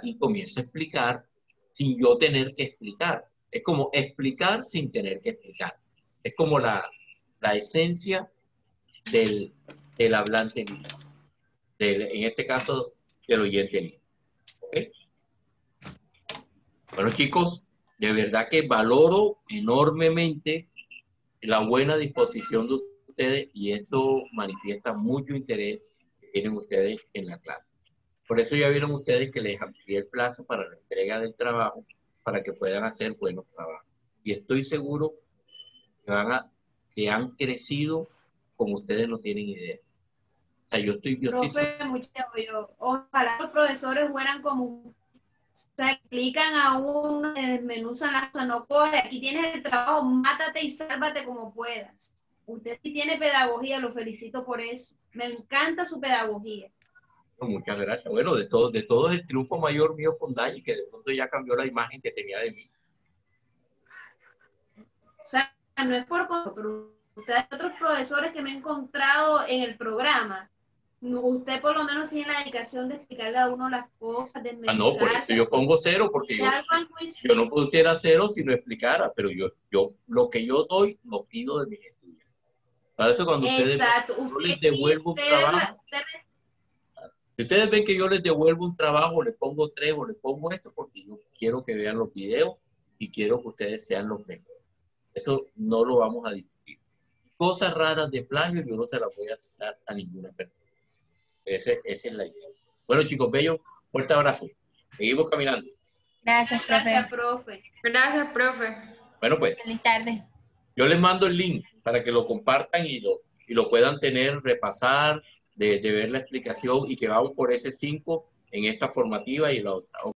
y comienzo a explicar sin yo tener que explicar. Es como explicar sin tener que explicar. Es como la esencia del hablante lírico, en este caso del oyente lírico. ¿Okay? Bueno, chicos, de verdad que valoro enormemente la buena disposición de ustedes y esto manifiesta mucho interés que tienen ustedes en la clase. Por eso ya vieron ustedes que les amplié el plazo para la entrega del trabajo para que puedan hacer buenos trabajos. Y estoy seguro que han crecido como ustedes no tienen idea. O sea, yo estoy ojalá los profesores fueran como, se explican a uno, desmenuzan la cosa, no coge, aquí tienes el trabajo, mátate y sálvate como puedas. Usted sí tiene pedagogía, lo felicito por eso. Me encanta su pedagogía. Muchas gracias. Bueno, de todo es el triunfo mayor mío con Dallis, que de pronto ya cambió la imagen que tenía de mí. O sea, no es por pero ustedes otros profesores que me he encontrado en el programa, usted por lo menos tiene la dedicación de explicarle a uno las cosas. No, por eso yo pongo 0, porque yo no pusiera 0 si lo explicara, pero yo lo que yo doy lo pido de mis estudiantes. Para eso cuando ustedes yo les devuelvo un trabajo, si ustedes ven que yo les devuelvo un trabajo, les pongo 3 o les pongo esto, porque yo quiero que vean los videos y quiero que ustedes sean los mejores. Eso no lo vamos a discutir. Cosas raras de plagio yo no se las voy a aceptar a ninguna persona. Esa es la idea. Bueno, chicos, bellos, fuerte abrazo. Seguimos caminando. Gracias, profe. Gracias, profe. Gracias, profe. Bueno, pues. Feliz tarde. Yo les mando el link para que lo compartan y lo puedan tener, repasar, de ver la explicación y que vamos por ese 5 en esta formativa y la otra.